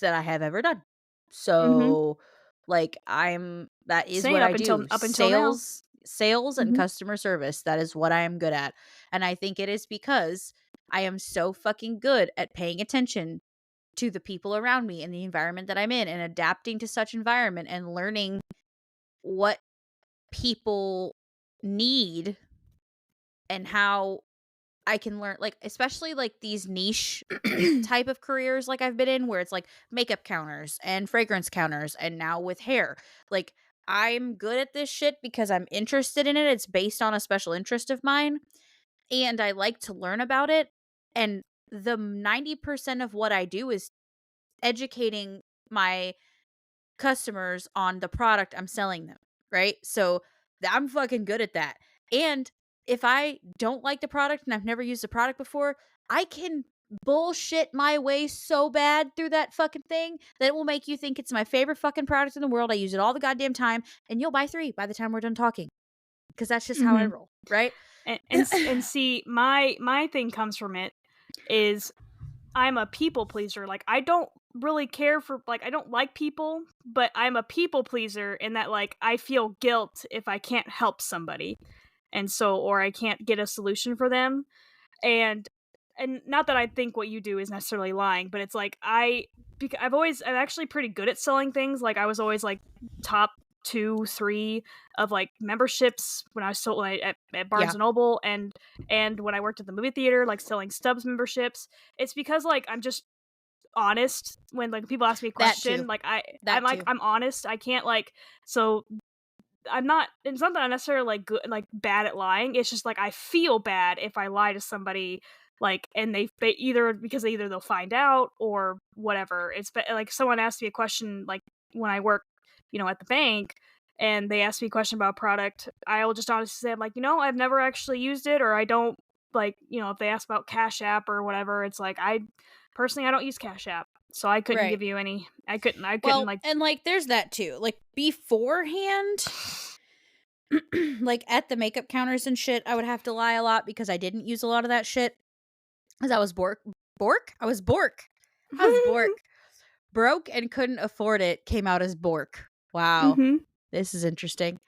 that I have ever done. So like that is Same what up I until do. now. Sales and Mhm. customer service. That is what I am good at. And I think it is because I am so fucking good at paying attention to the people around me and the environment that I'm in and adapting to such environment and learning what people need and how I can learn, like, especially like these niche type of careers like I've been in where it's like makeup counters and fragrance counters and now with hair. Like I'm good at this shit because I'm interested in it. It's based on a special interest of mine and I like to learn about it. And the 90% of what I do is educating my customers on the product I'm selling them, right? So I'm fucking good at that. And if I don't like the product and I've never used the product before, I can bullshit my way so bad through that fucking thing that it will make you think it's my favorite fucking product in the world. I use it all the goddamn time and you'll buy 3 by the time we're done talking. Because that's just how I roll, right? And see, my thing comes from it is I'm a people pleaser. Like I don't really care for like I don't like people, but I'm a people pleaser in that like I feel guilt if I can't help somebody. And so or I can't get a solution for them. And not that I think what you do is necessarily lying, but it's like I'm actually pretty good at selling things. Like I was always like top 2, 3 of like memberships when I was sold at Barnes and Noble and when I worked at the movie theater, like selling Stubbs memberships. It's because like I'm just honest when like people ask me a question. Like I'm honest. I can't like so I'm not. It's not that I'm necessarily like good, like bad at lying. It's just like I feel bad if I lie to somebody like, and they either because either they'll find out or whatever. Like someone asked me a question like when I work, at the bank, and they asked me a question about a product. I'll just honestly say, I'm like, I've never actually used it, or I don't like, if they ask about Cash App or whatever, it's like I don't use Cash App, so I couldn't Right. give you any. I couldn't Well, like. and like there's that too. Like beforehand, like at the makeup counters and shit, I would have to lie a lot because I didn't use a lot of that shit. Because I was Bork? I was Bork. I was Bork. Broke and couldn't afford it came out as Bork. Wow. Mm-hmm. This is interesting.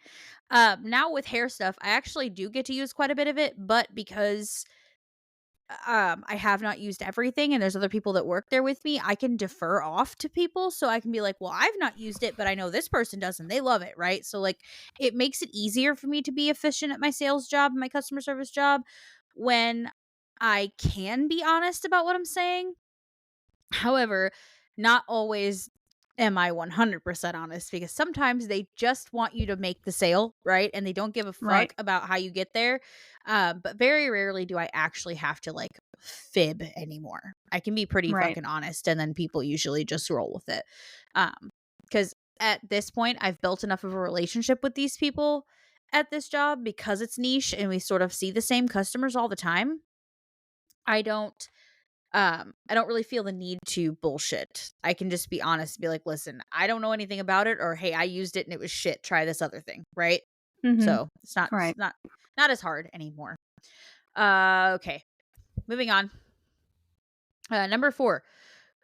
Now with hair stuff, I actually do get to use quite a bit of it, but because I have not used everything and there's other people that work there with me, I can defer off to people so I can be like, well, I've not used it, but I know this person does and they love it, right? So like it makes it easier for me to be efficient at my sales job and my customer service job when I can be honest about what I'm saying. However, not always am I 100% honest because sometimes they just want you to make the sale, right? And they don't give a Right. fuck about how you get there. But very rarely do I actually have to like fib anymore. I can be pretty Right. fucking honest, and then people usually just roll with it. Because at this point, I've built enough of a relationship with these people at this job because it's niche and we sort of see the same customers all the time. I don't really feel the need to bullshit. I can just be honest and be like, listen, I don't know anything about it, or hey, I used it and it was shit. Try this other thing, right? Mm-hmm. So it's not Right. not as hard anymore. Okay. Moving on. Number 4.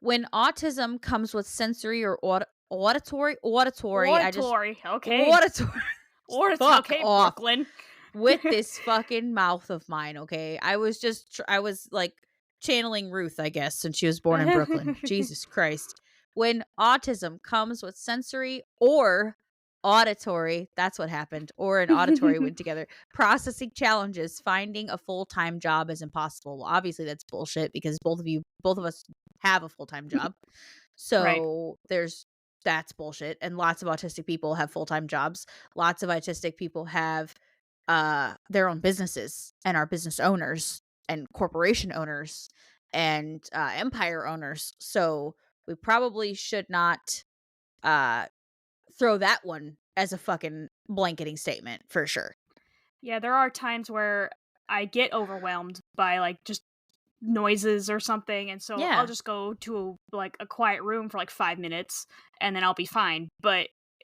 When autism comes with sensory or auditory, Oratory. Okay. auditory. Fuck Okay, off Brooklyn. with this fucking mouth of mine, okay? I was like channeling Ruth, I guess, since she was born in Brooklyn. Jesus Christ. When autism comes with sensory or auditory, that's what happened, or an auditory went together, processing challenges, finding a full-time job is impossible. Well, obviously that's bullshit because both of us have a full-time job. Right. So that's bullshit. And lots of autistic people have full-time jobs. Lots of autistic people have their own businesses and are business owners and corporation owners and empire owners. So we probably should not throw that one as a fucking blanketing statement for sure. Yeah, there are times where I get overwhelmed by like just noises or something, and so I'll Yeah. just go to like a quiet room for like 5 minutes and then I'll be fine.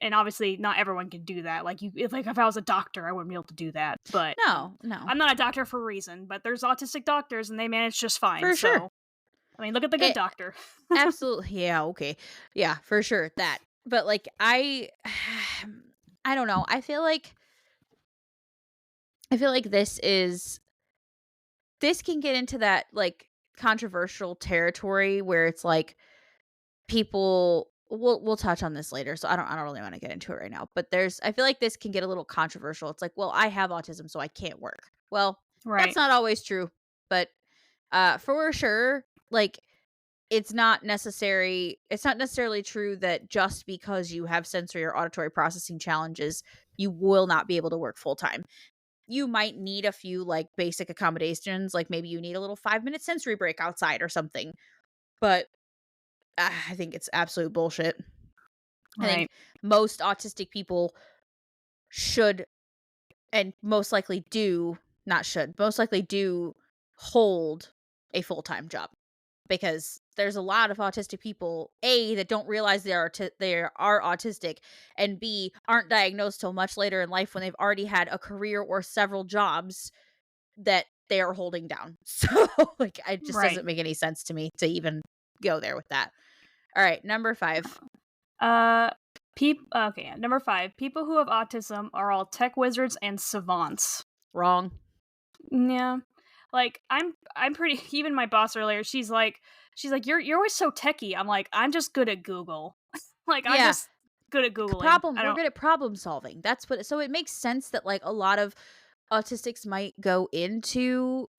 And obviously not everyone can do that. Like if I was a doctor, I wouldn't be able to do that. But No. I'm not a doctor for a reason, but there's autistic doctors and they manage just fine. For sure. So I mean, look at the good It doctor. absolutely. Yeah, okay. Yeah, for sure that. But like I don't know. I feel like this can get into that like controversial territory where it's like people we'll touch on this later, so I don't really want to get into it right now, but I feel like this can get a little controversial. It's like, well, I have autism so I can't work. Well, that's Right. not always true, but for sure, like it's not necessarily true that just because you have sensory or auditory processing challenges you will not be able to work full time. You might need a few like basic accommodations, like maybe you need a little 5-minute sensory break outside or something. But I think it's absolute bullshit. I think Right. most autistic people should and most likely do not should most likely do hold a full-time job because there's a lot of autistic people that don't realize they are autistic, and b aren't diagnosed till much later in life when they've already had a career or several jobs that they are holding down. So like it just Right. doesn't make any sense to me to even go there with that. All right, number 5. Okay, number 5. People who have autism are all tech wizards and savants. Wrong. Yeah. Like I'm pretty even my boss earlier, she's like you're always so techie. I'm like, I'm just good at Google. Like I'm Yeah. just good at Googling. I We're don't good at problem solving. That's what so it makes sense that like a lot of autistics might go into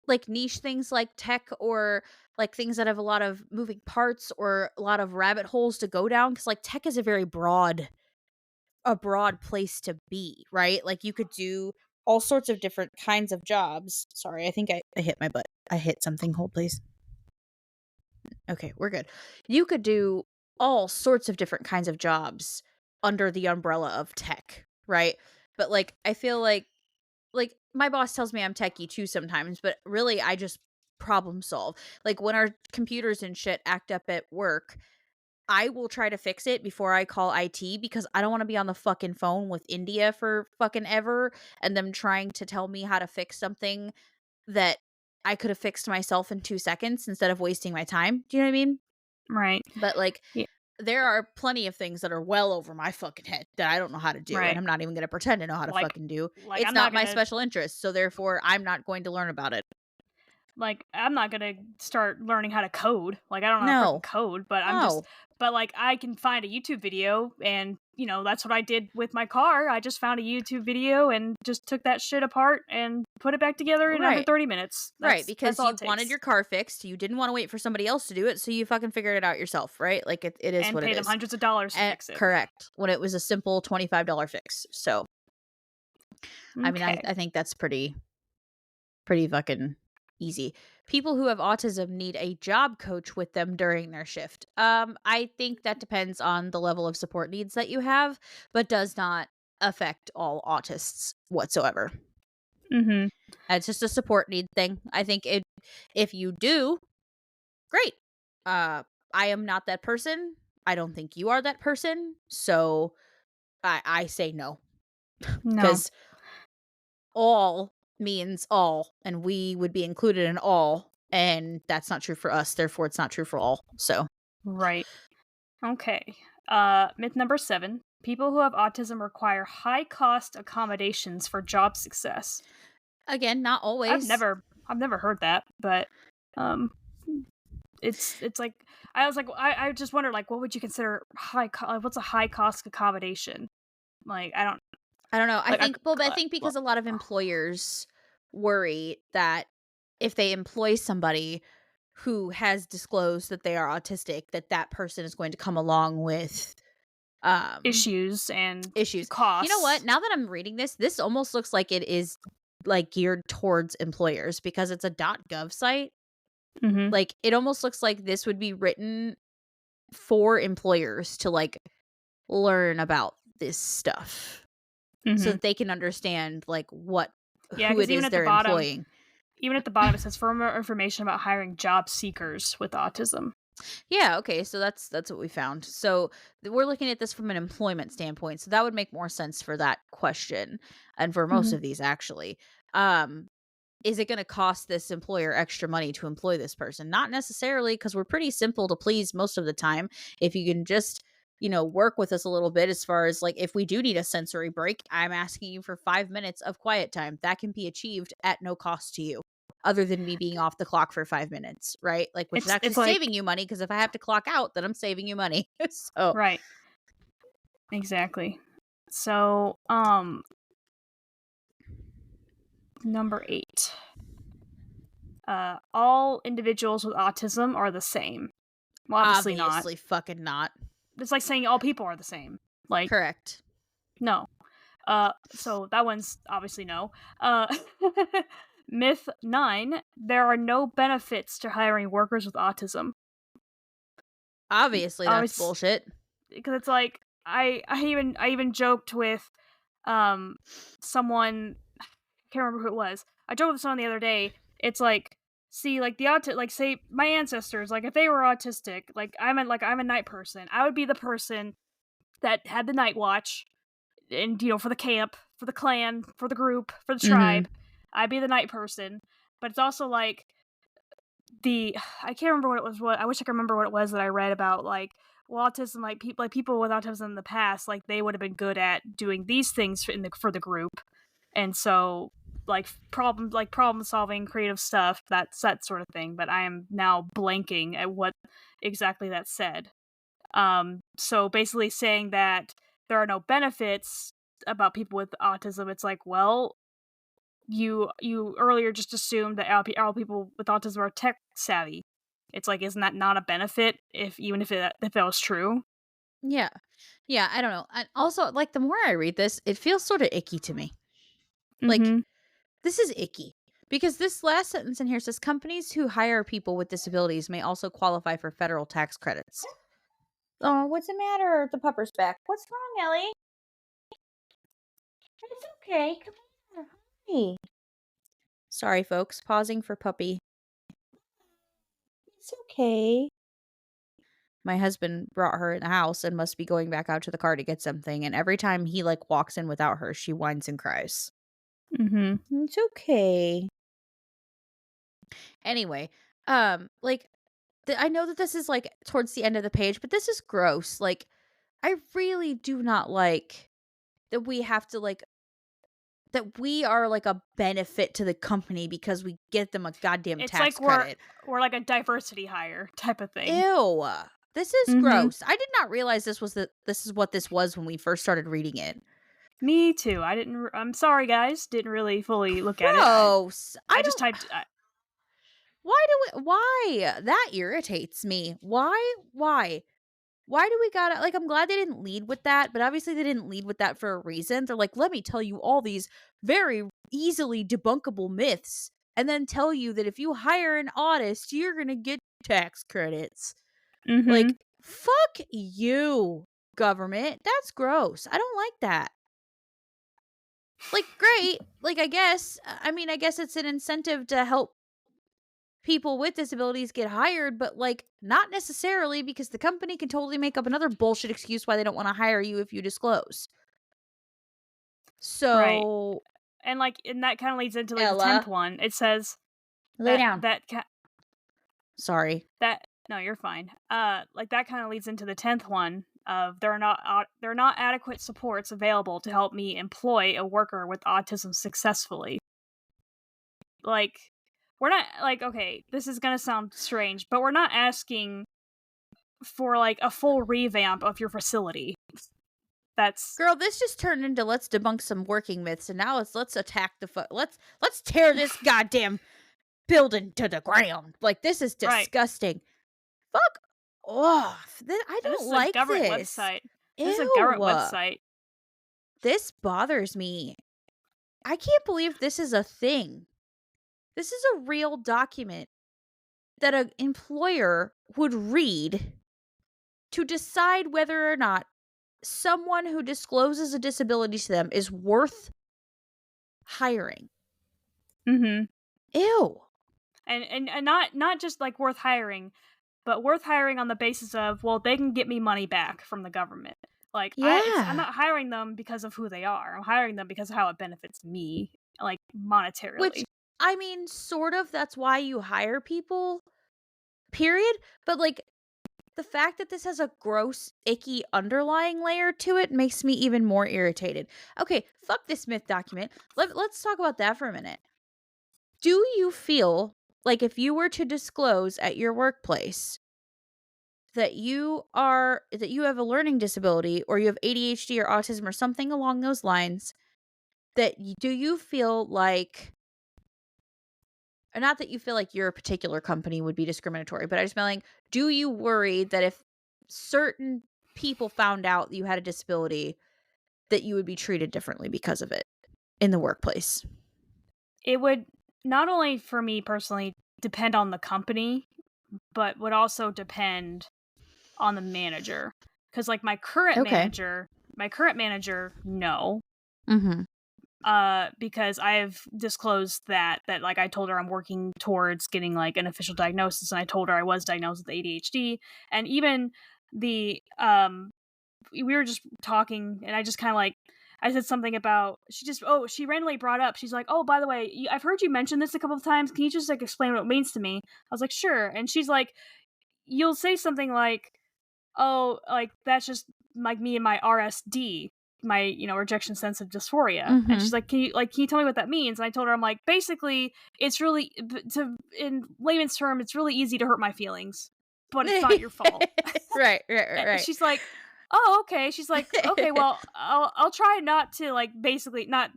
like niche things like tech or like things that have a lot of moving parts or a lot of rabbit holes to go down because like tech is a broad place to be, right? Like you could do all sorts of different kinds of jobs. Sorry, I think I hit my butt. I hit something. Hold, please. Okay, we're good. You could do all sorts of different kinds of jobs under the umbrella of tech, right? But like I feel like my boss tells me I'm techie too sometimes, but really I just problem solve. Like when our computers and shit act up at work, I will try to fix it before I call IT because I don't want to be on the fucking phone with India for fucking ever and them trying to tell me how to fix something that I could have fixed myself in 2 seconds instead of wasting my time. Do you know what I mean? Right. But like Yeah. there are plenty of things that are well over my fucking head that I don't know how to do, and Right. I'm not even going to pretend to know how to Like fucking do. like It's I'm not not my gonna special interest, so therefore I'm not going to learn about it. like I'm not gonna start learning how to code. Like I don't know how to freaking No. code, but No. like I can find a YouTube video, and that's what I did with my car. I just found a YouTube video and just took that shit apart and put it back together in under Right. 30 minutes. Right, That's because all you it wanted takes. your car fixed, you didn't want to wait for somebody else to do it, so you fucking figured it out yourself, right? Like it is And what it pay them is. hundreds of dollars to fix it. Correct. When it was a simple $25 fix. So, I mean, Okay. I think that's pretty fucking easy. People who have autism need a job coach with them during their shift. I think that depends on the level of support needs that you have, but does not affect all autists whatsoever. Mm-hmm. It's just a support need thing. I think if you do, great. I am not that person. I don't think you are that person. So I say no. No. Because all means all, and we would be included in all, and that's not true for us. Therefore, it's not true for all. So Right. Okay. Myth number 7. People who have autism require high-cost accommodations for job success. again, not I've always. never heard that, but um it's like I was like I just wondered like what would you consider what's a high cost accommodation? Like I don't know. I like think well, but I uh, think well, because a lot of employers worry that if they employ somebody who has disclosed that they are autistic, that person is going to come along with issues and issues. You know what? costs. Now that I'm reading this almost looks like it is like geared towards employers because it's a .gov site. Mhm. Like it almost looks like this would be written for employers to like learn about this stuff so Mhm. that they can understand like Yeah, who cuz it is they're employing. even at the bottom it says for more information about hiring job seekers with autism. Yeah, okay, so that's what we found. So we're looking at this from an employment standpoint. So that would make more sense for that question and for most Mhm. of these actually. Um is it going to cost this employer extra money to employ this person? Not necessarily, because we're pretty simple to please most of the time. If you can just, work with us a little bit as far as like if we do need a sensory break, I'm asking you for 5 minutes of quiet time. That can be achieved at no cost to you, other than me being off the clock for 5 minutes, right? Like, which is actually It's like saving you money because if I have to clock out, then I'm saving you money. So, right. Exactly. So, number 8. All individuals with autism are the same. Well, obviously not. obviously, fucking not. It's like saying all people are the same. Like, Correct. no. So that one's obviously no. Myth 9, there are no benefits to hiring workers with autism. Obviously, that's Obviously, bullshit. because it's like I even joked with someone, I can't remember who it was. I joked with someone the other day. It's like, see, like like say my ancestors, like if they were autistic, like I'm a night person. I would be the person that had the night watch, and for the camp, for the clan, for the group, for the Mm-hmm. tribe. I'd be the night person. But it's also like I can't remember what it was. What I wish I could remember what it was that I read about like autism, like people with autism in the past, like they would have been good at doing these things for the group, and so like problem solving, creative stuff, that sort of thing. But I am now blanking at what exactly that said. So basically saying that there are no benefits about people with autism. It's like, well, you earlier just assumed that all people with autism are tech savvy. It's like, isn't that not a benefit even if that was true? Yeah. Yeah, I don't know. And also, like, the more I read this, it feels sort of icky to me. Like, Mm-hmm. this is icky. Because this last sentence in here says companies who hire people with disabilities may also qualify for federal tax credits. Oh, what's the matter? The pupper's back. What's wrong, Ellie? It's okay. Come here. Hi. Sorry, folks. Pausing for puppy. It's okay. My husband brought her in the house and must be going back out to the car to get something. And every time he walks in without her, she whines and cries. Mm-hmm. It's okay. Anyway, I know that this is towards the end of the page, but this is gross. I really do not like that we have to that we are a benefit to the company because we get them a goddamn It's tax like we're credit. like a diversity hire type of thing. Ew. This is Mhm. gross. I did not realize this is what this was when we first started reading it. Me too. I'm sorry, guys. Didn't really fully look at it. Gross. I just typed. Why? That irritates me. Why? Why do we gotta I'm glad they didn't lead with that, but obviously they didn't lead with that for a reason. They're like, let me tell you all these very easily debunkable myths, and then tell you that if you hire an autist, you're gonna get tax credits. Mhm. Fuck you, government. That's gross. I don't like that. Great. I guess it's an incentive to help people with disabilities get hired, but not necessarily, because the company can totally make up another bullshit excuse why they don't want to hire you if you disclose. Right. So, And that kind of leads into the Ella, 10th one. It says lay down. Sorry. Sorry. No, you're fine. That kind of leads into the 10th one of there are not adequate supports available to help me employ a worker with autism successfully. We're not okay, this is going to sound strange, but we're not asking for a full revamp of your facility. Girl, this just turned into let's debunk some working myths, and now let's attack let's tear this goddamn building to the ground. This is disgusting. Right. Fuck off. I don't like this. Website. This is a government website. This bothers me. I can't believe this is a thing. This is a real document that an employer would read to decide whether or not someone who discloses a disability to them is worth hiring. Mm-hmm. Ew. And not just worth hiring, but worth hiring on the basis of, well, they can get me money back from the government. I'm not hiring them because of who they are. I'm hiring them because of how it benefits me, monetarily. Which, I mean, sort of, that's why you hire people, period. But, the fact that this has a gross, icky underlying layer to it makes me even more irritated. Okay, fuck this myth document. Let's talk about that for a minute. Do you feel like if you were to disclose at your workplace that you have a learning disability, or you have ADHD or autism or something along those lines, do you feel like, not that you feel like your particular company would be discriminatory, but I just mean do you worry that if certain people found out that you had a disability, that you would be treated differently because of it in the workplace? It would not only, for me personally, depend on the company, but would also depend on the manager. Because my current manager, no. Mm-hmm. Because I've disclosed that I told her I'm working towards getting an official diagnosis, and I told her I was diagnosed with ADHD, and even we were just talking, and I just kind of I said something about, she randomly brought up, she's like, oh, by the way, I've heard you mention this a couple of times, can you just explain what it means to me? I was like, sure. And she's like, you'll say something like, oh, that's just me and my RSD, my rejection sensitive dysphoria. Mm-hmm. And she's like, can you tell me what that means? And I told her, I'm like, basically, it's really, in layman's term, it's really easy to hurt my feelings, but it's not your fault. right. And she's like, oh, okay. She's like, okay, well, I'll try not to basically not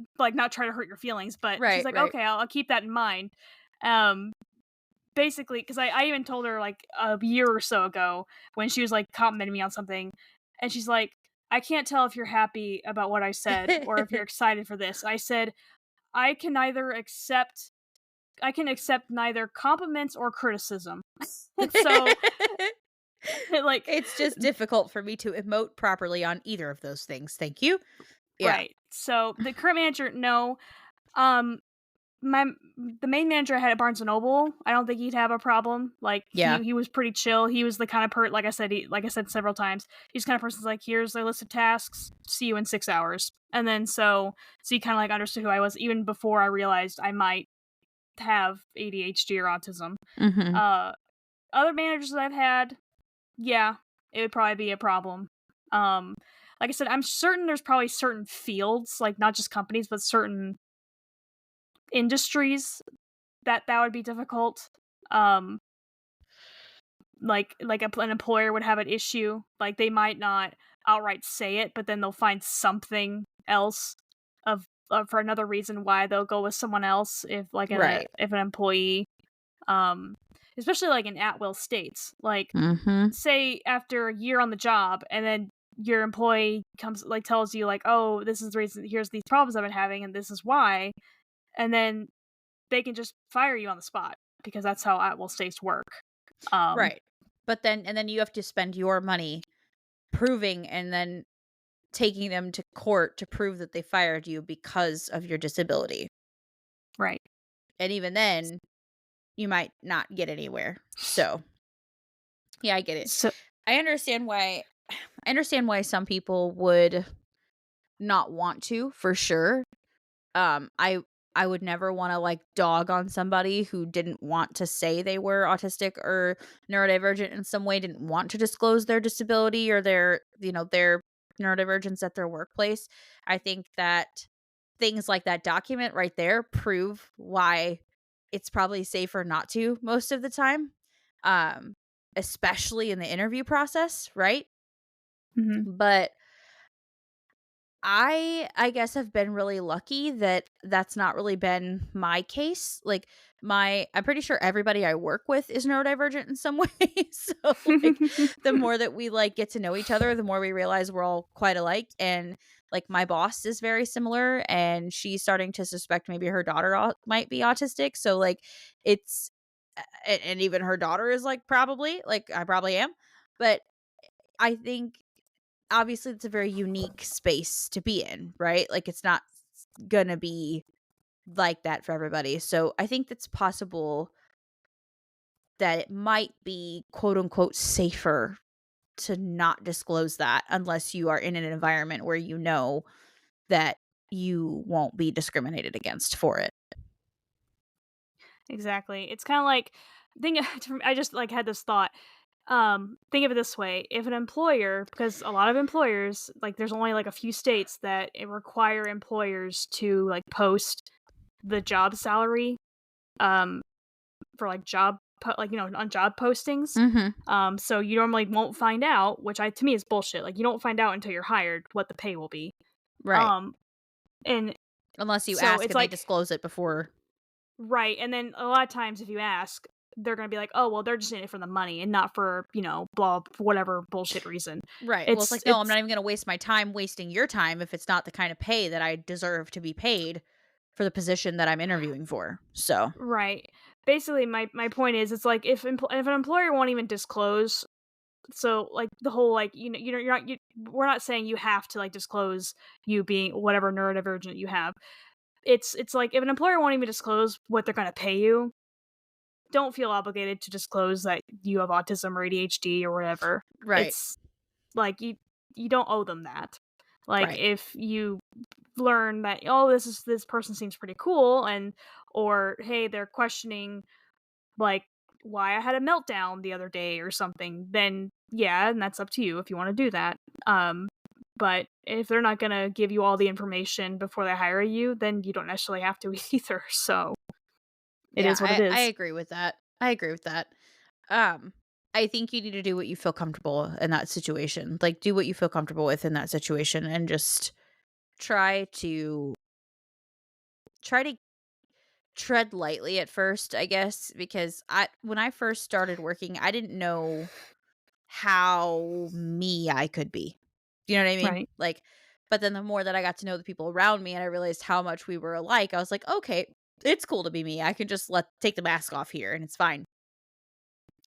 try to hurt your feelings, but she's like, okay, I'll keep that in mind. Basically, because I even told her a year or so ago when she was complimenting me on something, and she's like, I can't tell if you're happy about what I said or if you're excited for this. I said, I can neither accept I can accept neither compliments or criticism. So like It's just difficult for me to emote properly on either of those things. Thank you. Yeah. right. So the current manager, no. Um my the main manager I had at Barnes and Noble, I don't think he'd have a problem. Like Yeah. he was pretty chill. He was the kind of like I said, like I said several times, he's the kind of person's like, here's a list of tasks, see you in 6 hours. And then so he kind of like understood who I was even before I realized I might have ADHD or autism. Mhm. Uh, Other managers that I've had, yeah, it would probably be a problem. Um, like I said, I'm certain there's probably certain fields, like not just companies, but certain industries that would be difficult. Um, an employer would have an issue. Like they might not outright say it, but then they'll find something else for another reason why they'll go with someone else if Right. if an employee, um, especially like in at will states. Like Mhm. say after a year on the job and then your employee comes like tells you like, oh, this is the reason, here's these problems I've been having and this is why, and then they can just fire you on the spot because that's how at will states work. um Right. But then you have to spend your money proving and then taking them to court to prove that they fired you because of your disability. right. And even then, you might not get anywhere. So, yeah, I get it. So I understand why I understand why some people would not want to, for sure. I would never want to like dog on somebody who didn't want to say they were autistic or neurodivergent in some way, didn't want to disclose their disability or their neurodivergence at their workplace. I think that things like that document right there prove why it's probably safer not to most of the time. Um Especially in the interview process, right? mhm. But I guess I've been really lucky that that's not really been my case. Like I'm pretty sure everybody I work with is neurodivergent in some way. So like the more that we like get to know each other, the more we realize we're all quite alike. And like my boss is very similar and she's starting to suspect maybe her daughter might be autistic. So like it's and even her daughter is like probably like I probably am. But I think obviously it's a very unique space to be in, right? Like it's not gonna be like that for everybody. So I think it's possible that it might be quote unquote safer to not disclose that unless you are in an environment where you know that you won't be discriminated against for it. Exactly. It's kind of like think I just like had this thought. Think of it this way: if an employer, because a lot of employers, like there's only like a few states that require employers to like post the job salary, um, for like like on job postings. Mhm. So you normally won't find out, which to me is bullshit. Like you don't find out until you're hired what the pay will be. Right. Um, and Unless you so ask it's and they like disclose it before. right, and then a lot of times if you ask, they're gonna be like, "Oh, well, they're just in it for the money and not for, blah, for whatever bullshit reason." Right. Well, it's It's like, no, I'm it's not even gonna waste my time wasting your time if it's not the kind of pay that I deserve to be paid for the position that I'm interviewing for. So right. Basically, my point is, it's like if an employer won't even disclose, so like the whole like we're not saying you have to like disclose you being whatever neurodivergent you have. It's like if an employer won't even disclose what they're gonna pay you, don't feel obligated to disclose that you have autism or ADHD or whatever. right. It's like you don't owe them that. Like Right. if you learn that, oh, this person seems pretty cool, and or hey, they're questioning like why I had a meltdown the other day or something, then yeah, and that's up to you if you want to do that. Um but if they're not going to give you all the information before they hire you, then you don't necessarily have to either. So it Yeah, is what it I is. agree with that. I agree with that. Um, I think you need to do what you feel comfortable in that situation. Like do what you feel comfortable with in that situation and just try to try to tread lightly at first, I guess, because I when I first started working, I didn't know how me I could be. Do you know what I mean? Right. Like but then the more that I got to know the people around me and I realized how much we were alike, I was like, "Okay, It's cool to be me. I can just take the mask off here and it's fine. And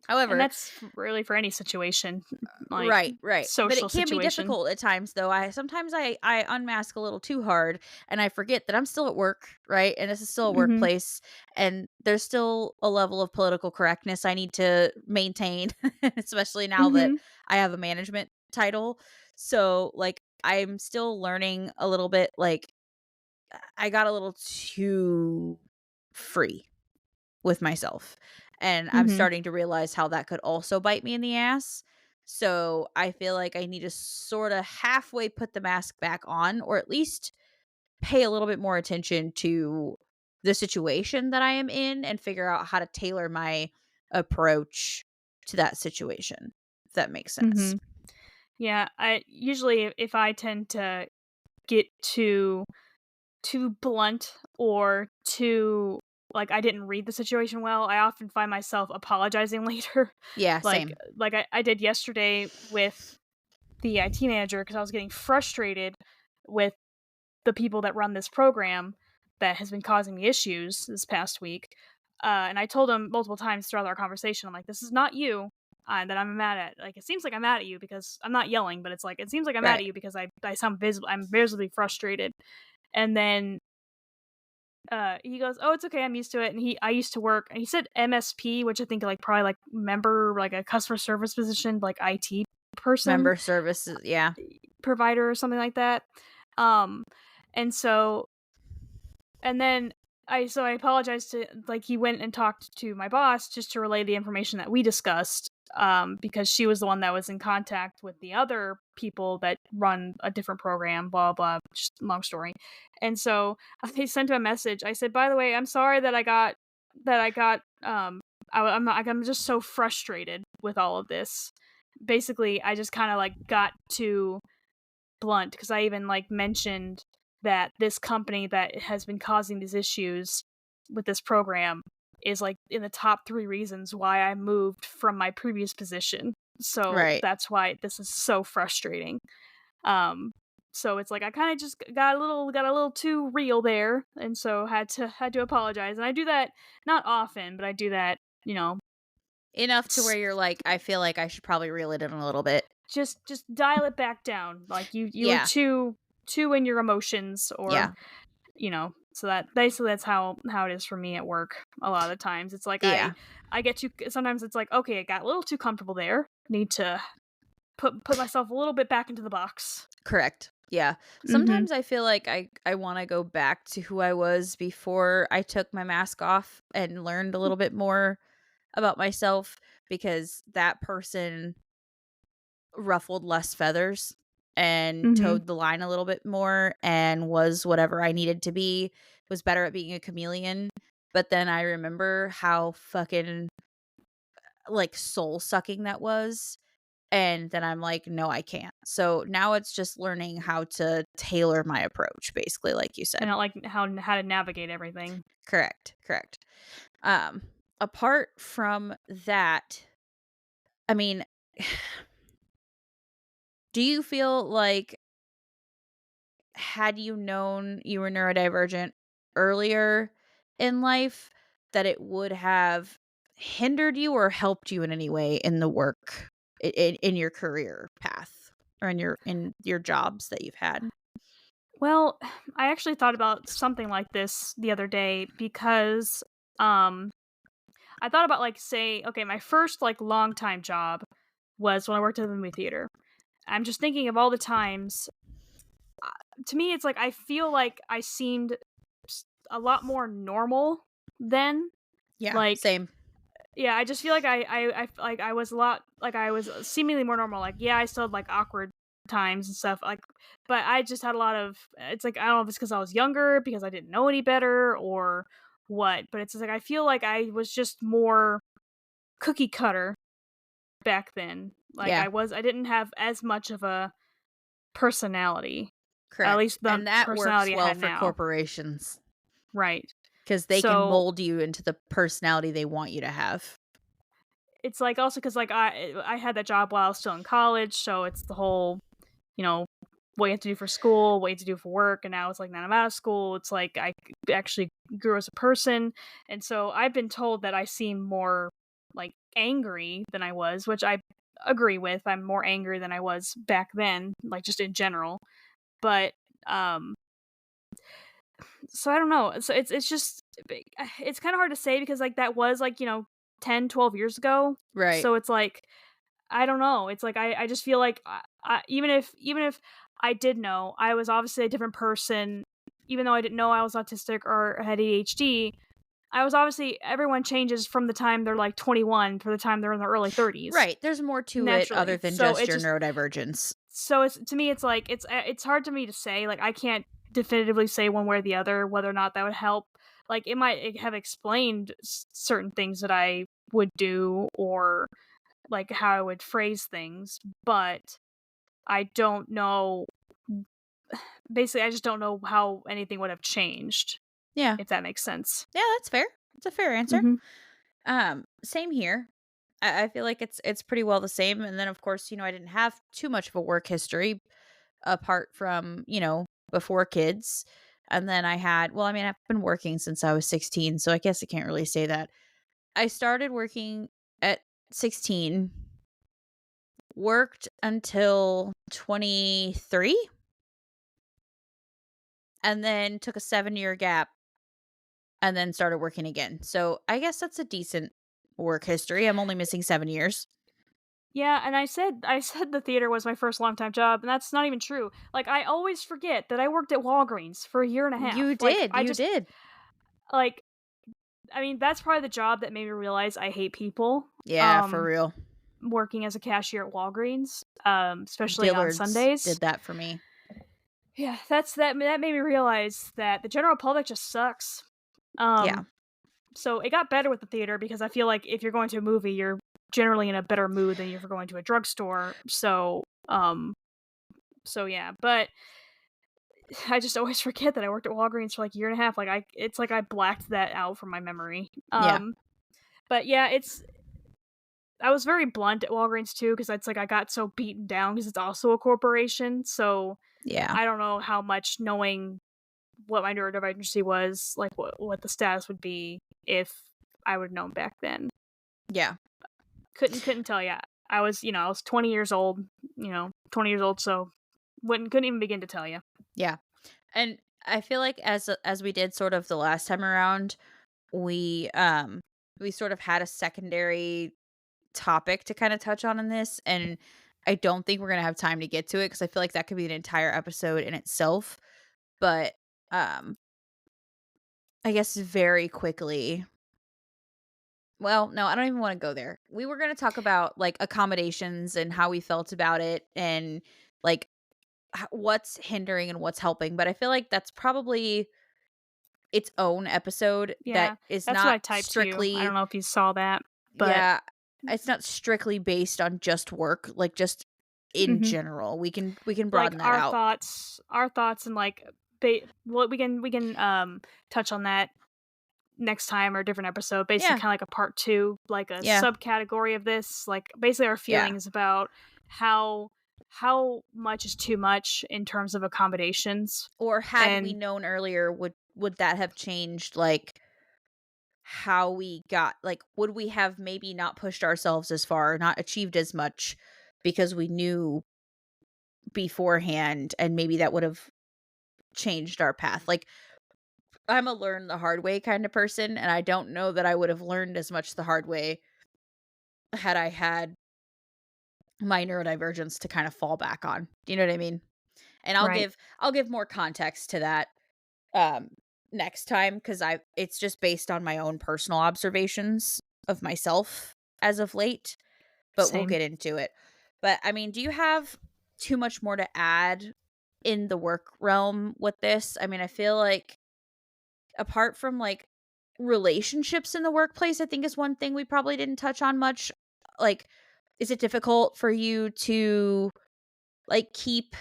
However, that's really for any situation, like right, right. But social it can be situation. difficult at times though. I unmask a little too hard and I forget that I'm still at work, right? And this is still a Mhm. workplace and there's still a level of political correctness I need to maintain, especially now that Mhm. I have a management title. So, like, I'm still learning a little bit. Like, I got a little too free with myself. And I'm Mhm. starting to realize how that could also bite me in the ass. So I feel like I need to sort of halfway put the mask back on, or at least pay a little bit more attention to the situation that I am in and figure out how to tailor my approach to that situation, if that makes sense. Mhm. Yeah, I usually if I tend to get too blunt or too like I didn't read the situation well, I often find myself apologizing later. Yeah, like same. I did yesterday with the IT manager because I was getting frustrated with the people that run this program that has been causing me issues this past week. And I told him multiple times throughout our conversation, I'm like, this is not you that I'm mad at. Like, it seems like I'm mad at you because I'm not yelling, but it's like, it seems like I'm mad Right. at you because I sound visible. I'm visibly frustrated. And then he goes, "Oh, it's okay. I'm used to it." And I used to work, and he said MSP, which I think like probably like member, like a customer service position, like IT person, Member services. Yeah. provider or something like that. Um, and so and then I apologized to like he went and talked to my boss just to relay the information that we discussed because she was the one that was in contact with the other people that run a different program, blah blah, just long story. And so I sent him a message. I said, "By the way, I'm sorry that I got I'm just so frustrated with all of this." Basically, I just kind of like got too blunt because I even like mentioned that this company that has been causing these issues with this program is like in the top 3 reasons why I moved from my previous position. So Right. that's why this is so frustrating. Um so it's like I kind of just got a little too real there and so had to apologize. And I do that not often, but I do that, you know, Enough to where you're like, I feel like I should probably reel it in a little bit. just dial it back down. Like you were Yeah. too in your emotions or Yeah. so that basically that's how it is for me at work a lot of the times. It's like Yeah. I get too sometimes it's like, okay, I got a little too comfortable there. Need to put myself a little bit back into the box. Correct. Yeah. Mhm. Sometimes I feel like I want to go back to who I was before I took my mask off and learned a little bit more about myself because that person ruffled less feathers and Mhm. towed the line a little bit more and was whatever I needed to be, was better at being a chameleon. But then I remember how fucking like soul sucking that was. And then I'm like, no, I can't. So now it's just learning how to tailor my approach, basically, like you said. And I like how to navigate everything. Correct. Correct. Um, Apart from that, I mean, do you feel like had you known you were neurodivergent earlier in life, that it would have hindered you or helped you in any way in the work in your career path or in your jobs that you've had? Well, I actually thought about something like this the other day because um I thought about like say, okay, my first like long time job was when I worked at the movie theater. I'm just thinking of all the times to me it's like I feel like I seemed a lot more normal then. Yeah, Like same. yeah, I just feel like like I was a lot like I was seemingly more normal. Like yeah, I still had like awkward times and stuff like but I just had a lot of it's like I don't know if it's cuz I was younger because I didn't know any better or what, but it's just like I feel like I was just more cookie cutter back then. Like Yeah, I didn't have as much of a personality. At correct. least the And that works personality I well had for now. corporations Right. because they can So mold you into the personality they want you to have. it's like also because like I had that job while I was still in college, so it's the whole you know what you have to do for school, what you have to do for work, and now it's like, now I'm out of school, it's like I actually grew as a person, and so I've been told that I seem more, like, angry than I was, which I agree with. I'm more angry than I was back then, like, just in general, but, um so I don't know. So it's just it's kinda hard to say because, like, that was, like, 10, 12 years ago, Right. so it's like, I don't know. It's like I just feel like even if I did know, I was obviously a different person. Even though I didn't know I was autistic or had ADHD, I was obviously everyone changes from the time they're like 21 to the time they're in their early 30s Right. There's more to it other naturally. than just your neurodivergence. So it's to me it's like it's hard to me to say. Like I can't definitively say one way or the other whether or not that would help. Like it might have explained certain things that I would do or like how I would phrase things, but I don't know. Basically, I just don't know how anything would have changed, Yeah. if that makes sense. Yeah, that's fair. It's a fair answer. Mhm. Same here. I feel like it's pretty well the same. And then of course, I didn't have too much of a work history apart from, before kids. And then I've been working since I was 16, so I guess I can't really say that. I started working at 16, worked until 23, and then took a 7-year gap and then started working again. So I guess that's a decent work history. I'm only missing 7 years. Yeah, and I said the theater was my first long-time job, and that's not even true. Like, I always forget that I worked at Walgreens for a year and a You half. Like, did. I You just did. like, I mean, that's probably the job that made me realize I hate people, Yeah, for real. working as a cashier at Walgreens, especially on Dillard's Sundays. did that for me. Yeah, that made me realize that the general public just sucks. Yeah. Um, so it got better with the theater because I feel like if you're going to a movie, you're generally in a better mood than if you're going to a drugstore. So yeah, but I just always forget that I worked at Walgreens for like a year and a half. Like it's like I blacked that out from my memory. Yeah. But yeah, I was very blunt at Walgreens too because it's like I got so beaten down because it's also a corporation. So Yeah. I don't know how much knowing what my neurodivergency was, like what the status would be if I would have known back then. Yeah. Couldn't tell ya. I was 20 years old, 20 years old, so wouldn't couldn't even begin to tell you. Yeah. And I feel like as we did sort of the last time around, we sort of had a secondary topic to kind of touch on in this, and I don't think we're going to have time to get to it because I feel like that could be an entire episode in itself. But um I guess very quickly. Well, no, I don't even want to go there. We were going to talk about like accommodations and how we felt about it and like what's hindering and what's helping, but I feel like that's probably its own episode that Yeah, is that's what not I typed to you. I don't strictly. know if you saw that, but Yeah, it's not strictly based on just work, like just in mhm. general. We can Like broaden that out. our thoughts and like well, we can touch on that next time or a different episode, basically Yeah. kind of like a part 2, like a Yeah. subcategory of this, like basically our Yeah. feelings about how how much is too much in terms of accommodations. Or had we And known earlier, would that have changed like how we got, like would we have maybe not pushed ourselves as far, not achieved as much because we knew beforehand and maybe that would have changed our path. Like I'm a learn the hard way kind of person, and I don't know that I would have learned as much the hard way had I had my neurodivergence to kind of fall back on. Do you know what I mean? And right, I'll give more context to that um next time cuz I it's just based on my own personal observations of myself as of late, but we'll same. get into it. But I mean, do you have too much more to add in the work realm with this? I mean, I feel like apart from like relationships in the workplace, I think is one thing we probably didn't touch on much. Like, is it difficult for you to like keep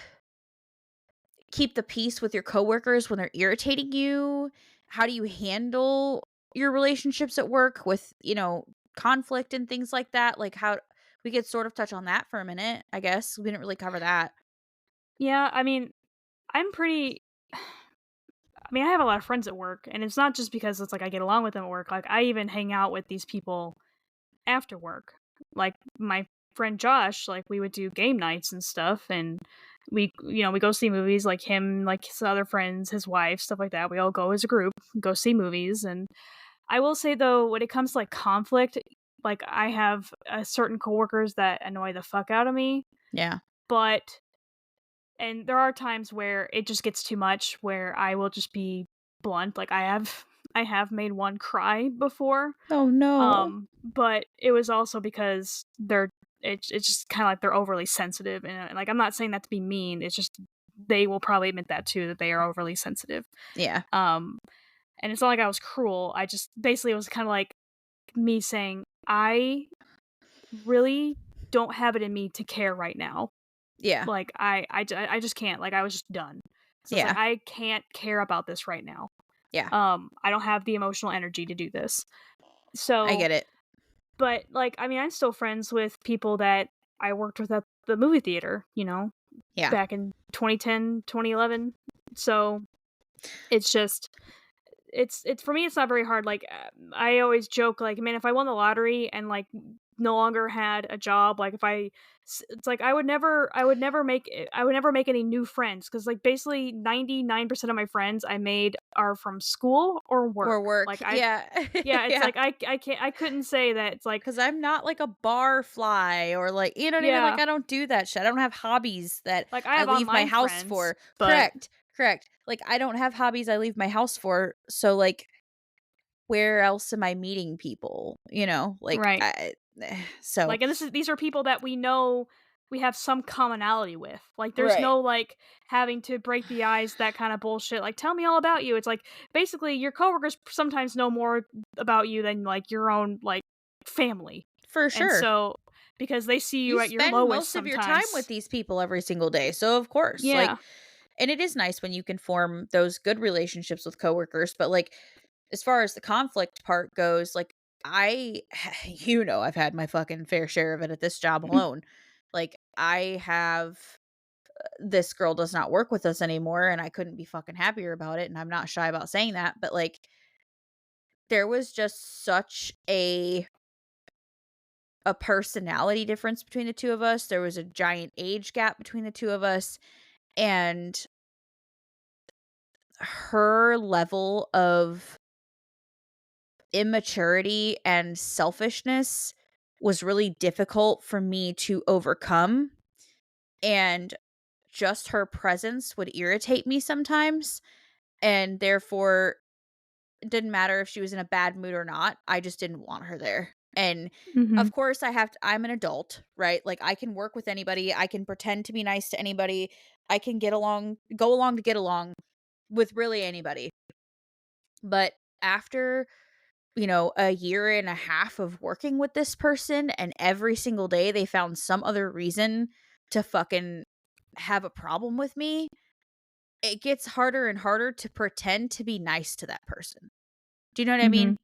the peace with your coworkers when they're irritating you? How do you handle your relationships at work with, conflict and things like that? Like how we could sort of touch on that for a minute, I guess. We didn't really cover that. Yeah, I mean, I'm pretty I mean, I have a lot of friends at work, and it's not just because it's like I get along with them at work. Like I even hang out with these people after work. Like my friend Josh, like we would do game nights and stuff, and we go see movies. Like him, like his other friends, his wife, stuff like that. We all go as a group, go see movies. And I will say though, when it comes to like conflict, like I have certain coworkers that annoy the fuck out of me, Yeah. but and there are times where it just gets too much where I will just be blunt. Like I have made one cry before. Oh no. But it was also because it's just kind of like they're overly sensitive and like I'm not saying that to be mean. It's just they will probably admit that too that they are overly sensitive. Yeah. Um and it's not like I was cruel. I just basically it was kind of like me saying I really don't have it in me to care right now. Yeah. Like, I just can't, like, I was just done. So it's like, Yeah. I can't care about this right now. Yeah. I don't have the emotional energy to do this. I So, get it. but, like, I mean, I'm still friends with people that I worked with at the movie theater, Yeah. back in 2010, 2011. So, it's just it's for me, it's not very hard. Like, I always joke, like, man, if I won the lottery and, like, no longer had a job, like, if it's like I would never make any new friends because, like, basically 99% of my friends I made are from school or Or work. work. Like, Yeah. yeah, it's Yeah. like I couldn't say that. It's like, Because I'm not like a bar fly or like, you know what I mean? Like, yeah, I don't do that shit. I don't have hobbies that like I I have leave my online house friends, for. but Correct. Correct. Like, I don't have hobbies I leave my house for. So, like, where else am I meeting people? Like, right. so, Like, and these are people that we know we have some commonality with. Like, there's right. no, like, having to break the ice, that kind of bullshit. Like, tell me all about you. It's like, basically, your coworkers sometimes know more about you than, like, your own, like, family. For And sure. so, because they see You you at your spend lowest most of your time with sometimes. these people every single day. So, of course, like, Yeah. and it is nice when you can form those good relationships with coworkers, but like as far as the conflict part goes, like I I've had my fucking fair share of it at this job alone. Like I have this girl does not work with us anymore and I couldn't be fucking happier about it and I'm not shy about saying that, but like there was just such a personality difference between the two of us. There was a giant age gap between the two of us and her level of immaturity and selfishness was really difficult for me to overcome, and just her presence would irritate me sometimes, and therefore it didn't matter if she was in a bad mood or not, I just didn't want her there. And Mhm. of course I'm an adult, right? Like I can work with anybody, I can pretend to be nice to anybody, I can go along to get along with really anybody. But after a year and a half of working with this person and every single day they found some other reason to fucking have a problem with me, it gets harder and harder to pretend to be nice to that person. Do you know what I mean? Mhm.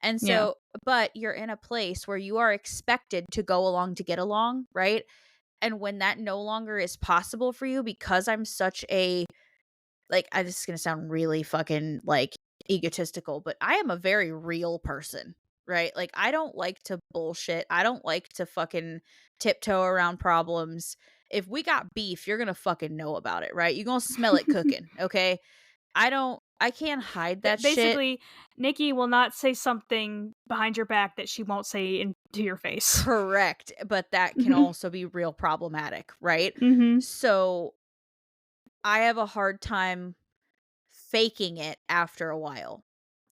And Yeah. so, but you're in a place where you are expected to go along to get along, right? And when that no longer is possible for you because I'm such a like I this is gonna sound really fucking like egotistical, but I am a very real person, right? Like I don't like to bullshit. I don't like to fucking tiptoe around problems. If we got beef, you're gonna fucking know about it, right? You're gonna smell it cooking, okay? I can't hide that shit. Basically, Nikki will not say something behind your back that she won't say into your face. Correct. But that can Mhm. also be real problematic, right? Mhm. So I have a hard time faking it after a while.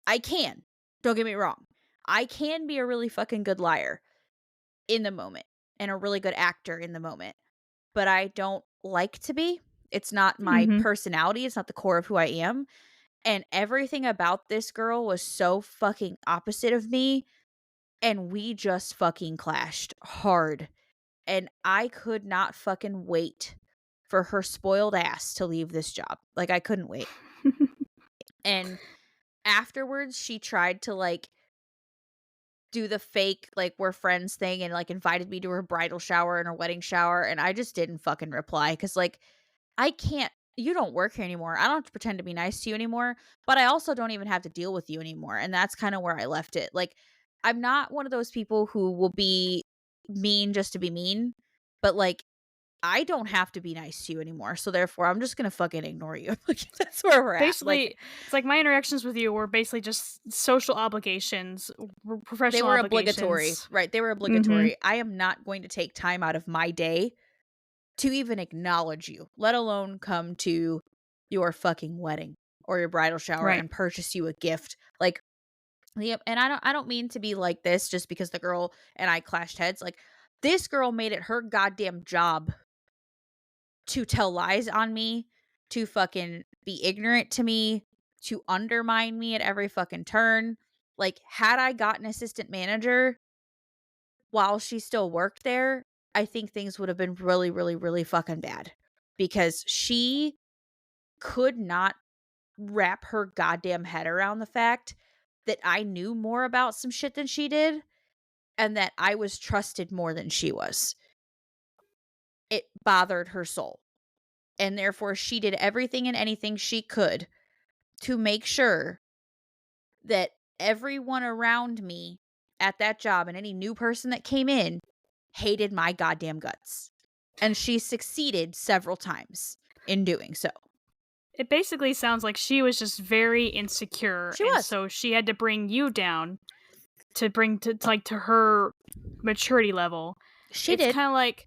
I can. Don't get me wrong. I can be a really fucking good liar in the moment and a really good actor in the moment, but I don't like to be. It's not my Mhm. personality. It's not the core of who I am. And everything about this girl was so fucking opposite of me. And we just fucking clashed hard. And I could not fucking wait for her spoiled ass to leave this job. Like, I couldn't wait. And afterwards, she tried to like do the fake like we're friends thing and like invited me to her bridal shower and her wedding shower and I just didn't fucking reply cuz like I can't you don't work here anymore. I don't have to pretend to be nice to you anymore, but I also don't even have to deal with you anymore. And that's kind of where I left it. Like, I'm not one of those people who will be mean just to be mean, but like, I don't have to be nice to you anymore. So therefore, I'm just going to fucking ignore you. Like, that's where we're at. Like, Basically, it's like my interactions with you were basically just social obligations, they professional were obligatory, obligations. right? They were Mhm. obligatory. I am not going to take time out of my day to even acknowledge you, let alone come to your fucking wedding or your bridal shower Right. and purchase you a gift. Like, and I don't mean to be like this just because the girl and I clashed heads. Like, this girl made it her goddamn job to tell lies on me, to fucking be ignorant to me, to undermine me at every fucking turn. Like, had I got an assistant manager while she still worked there, I think things would have been really, really, really fucking bad because she could not wrap her goddamn head around the fact that I knew more about some shit than she did and that I was trusted more than she was. It bothered her soul. And therefore, she did everything and anything she could to make sure that everyone around me at that job and any new person that came in hated my goddamn guts. And she succeeded several times in doing so. It basically sounds like she was just very insecure, She and was. so she had to bring you down to bring to her maturity level. She It's did. kind of like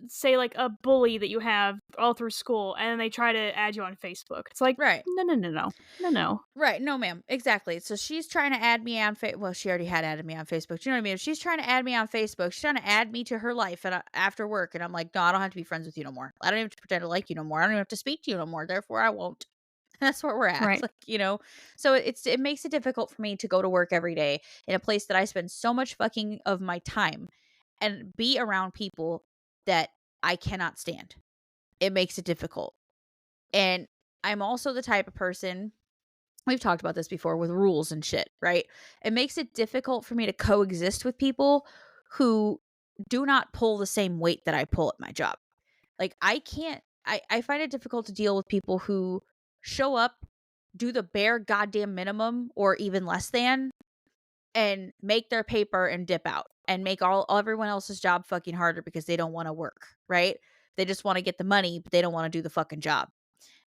say like a bully that you have all through school, and then they try to add you on Facebook. It's like Right. no, no, no, no, no, no. Right. No, ma'am. Exactly. So she's trying to add me on well, she already had added me on Facebook. Do you know what I mean? If she's trying to add me on Facebook, she's trying to add me to her life and after work. And I'm like, no, I don't have to be friends with you no more. I don't even have to pretend to like you no more. I don't even have to speak to you no more. Therefore, I won't. That's where we're at. Right. Like. So it makes it difficult for me to go to work every day in a place that I spend so much fucking of my time and be around people that I cannot stand. It makes it difficult. And I'm also the type of person, we've talked about this before with rules and shit, right? It makes it difficult for me to coexist with people who do not pull the same weight that I pull at my job. Like, I can't, I find it difficult to deal with people who show up, do the bare goddamn minimum or even less than, and make their paper and dip out and make everyone else's job fucking harder because they don't want to work, right? They just want to get the money, but they don't want to do the fucking job.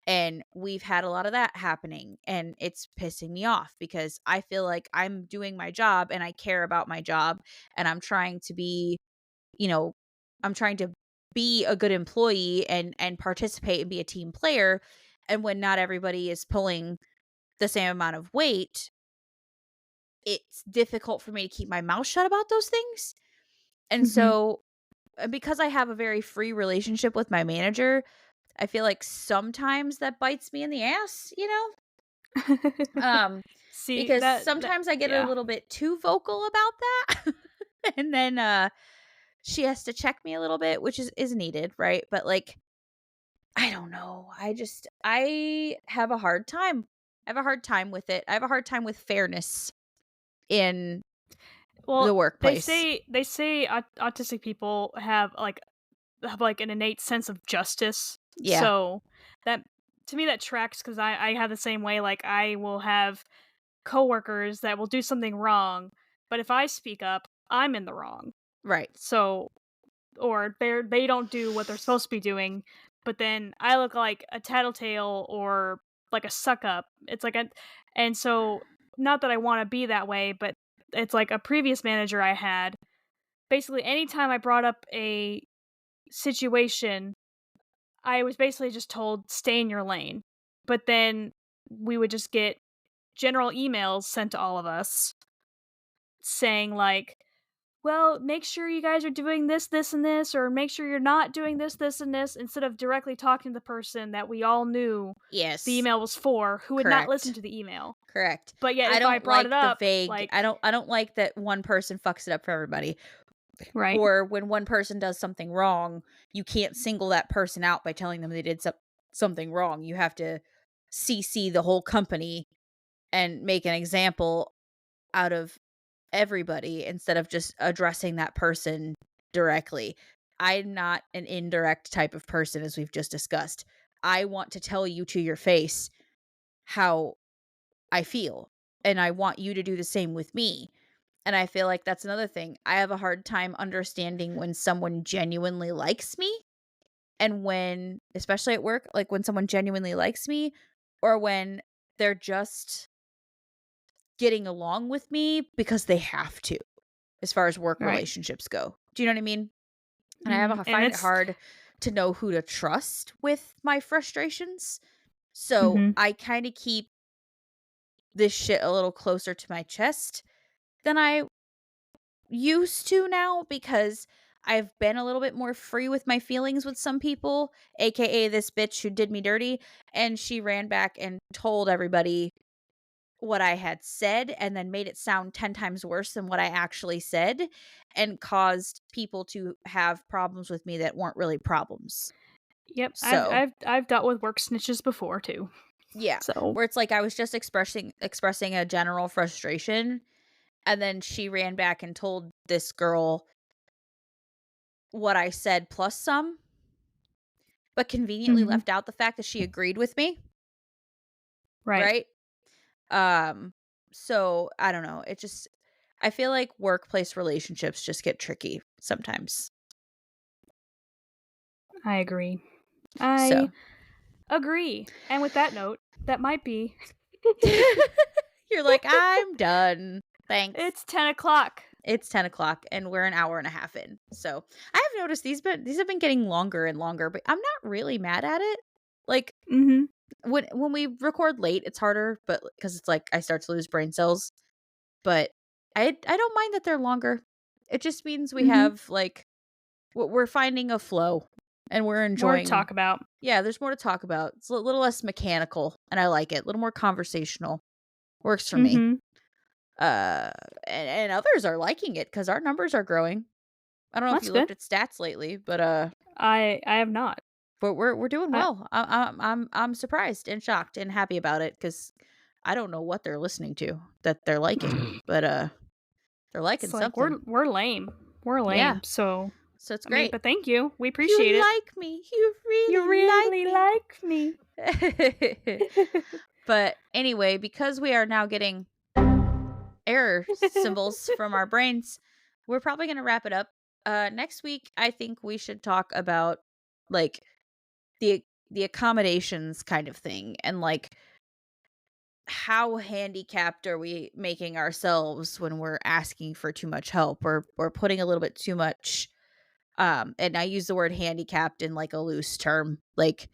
And we've had a lot of that happening, and it's pissing me off because I feel like I'm doing my job and I care about my job and I'm trying to be, you know, I'm trying to be a good employee and participate and be a team player. And when not everybody is pulling the same amount of weight, it's difficult for me to keep my mouth shut about those things. And Mhm. so, because I have a very free relationship with my manager, I feel like sometimes that bites me in the ass. Um, See because that sometimes I get a yeah. little bit too vocal about that. And then she has to check me a little bit, which is needed, right? But like, I don't know. I have a hard time. I have a hard time with it. I have a hard time with fairness in the Well, workplace. they say autistic people have like an innate sense of justice. Yeah, So that to me that tracks because I have the same way. Like I will have coworkers that will do something wrong, but if I speak up, I'm in the wrong. right. So or they don't do what they're supposed to be doing, but then I look like a tattletale or like a suck up. It's like a and so not that I want to be that way, but it's like a previous manager I had. Basically anytime I brought up a situation, I was basically just told stay in your lane. But then we would just get general emails sent to all of us saying like, well, make sure you guys are doing this, this, and this, or make sure you're not doing this, this, and this, instead of directly talking to the person that we all knew the Yes, email was for, who would not listen correct. to the email. Correct. But yet, I if I don't brought it like the up, vague. I like, don't I don't like that one person fucks it up for everybody. right, Or when one person does something wrong, you can't single that person out by telling them they did something wrong. You have to CC the whole company and make an example out of everybody instead of just addressing that person directly. I'm not an indirect type of person, as we've just discussed. I want to tell you to your face how I feel, and I want you to do the same with me. And I feel like that's another thing. I have a hard time understanding when someone genuinely likes me, and when, especially at work, like when someone genuinely likes me, or when they're just getting along with me because they have to, as far as work Right. relationships go. Do you know what I mean? And And I find it it's hard to know who to trust with my frustrations. So Mhm. I kind of keep this shit a little closer to my chest than I used to now, because I've been a little bit more free with my feelings with some people, aka this bitch who did me dirty, and she ran back and told everybody what I had said and then made it sound 10 times worse than what I actually said, and caused people to have problems with me that weren't really problems. Yep, So, I've dealt with work snitches before too. yeah, So where it's like I was just expressing a general frustration, and then she ran back and told this girl what I said plus some, but conveniently Mhm. left out the fact that she agreed with me, Right. right? Um, so I don't know. I feel like workplace relationships just get tricky sometimes. I agree. So I agree. And with that note, that might be you're like, I'm done. Thanks. it's 10 o'clock. It's 10 o'clock and we're an hour and a half in. So I have noticed these have been getting longer and longer, but I'm not really mad at it. Like Mhm. when we record late, it's harder, but because it's like I start to lose brain cells. But I don't mind that they're longer. It just means we Mhm. have like we're finding a flow and we're More to enjoying. talk about. Yeah, there's more to talk about. It's a little less mechanical, and I like it. A little more conversational. Works for me. Mhm. Uh, and others are liking it because our numbers are growing. I don't know if That's you looked good. at stats lately, but I have not. we're doing I well. I'm surprised and shocked and happy about it because I don't know what they're listening to that they're liking, but they're liking It's like something. we're lame. We're Yeah, lame. So so it's I mean, great. but thank you. We appreciate You it. like me. You You really really like me. like me. But anyway, because we are now getting error symbols from our brains, we're probably going to wrap it up. Next week, I think we should talk about like the accommodations kind of thing, and like how handicapped are we making ourselves when we're asking for too much help, or putting a little bit too much. And I use the word handicapped in like a loose term. Like,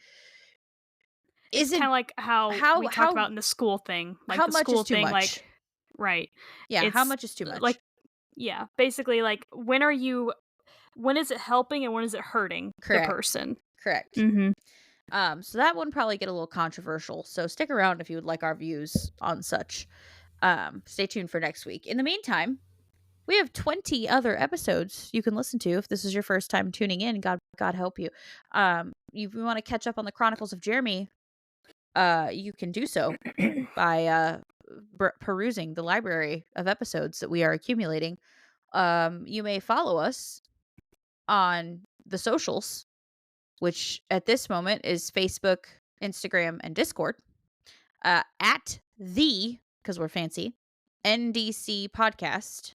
It's kind isn't of like how how we talked how about in the school thing. Like how the much is school too thing, much? like, right. Yeah, how It's much is too much? like, yeah, basically, like, when is it helping and when is it hurting the Correct. person? Correct. Mm-hmm. So that one probably get a little controversial. So stick around if you would like our views on such. Stay tuned for next week. In the meantime, we have 20 other episodes you can listen to if this is your first time tuning in. God help you. If you want to catch up on the Chronicles of Jeremy, you can do so by perusing the library of episodes that we are accumulating. You may follow us on the socials, which at this moment is Facebook, Instagram, and Discord, at because we're fancy, NDC Podcast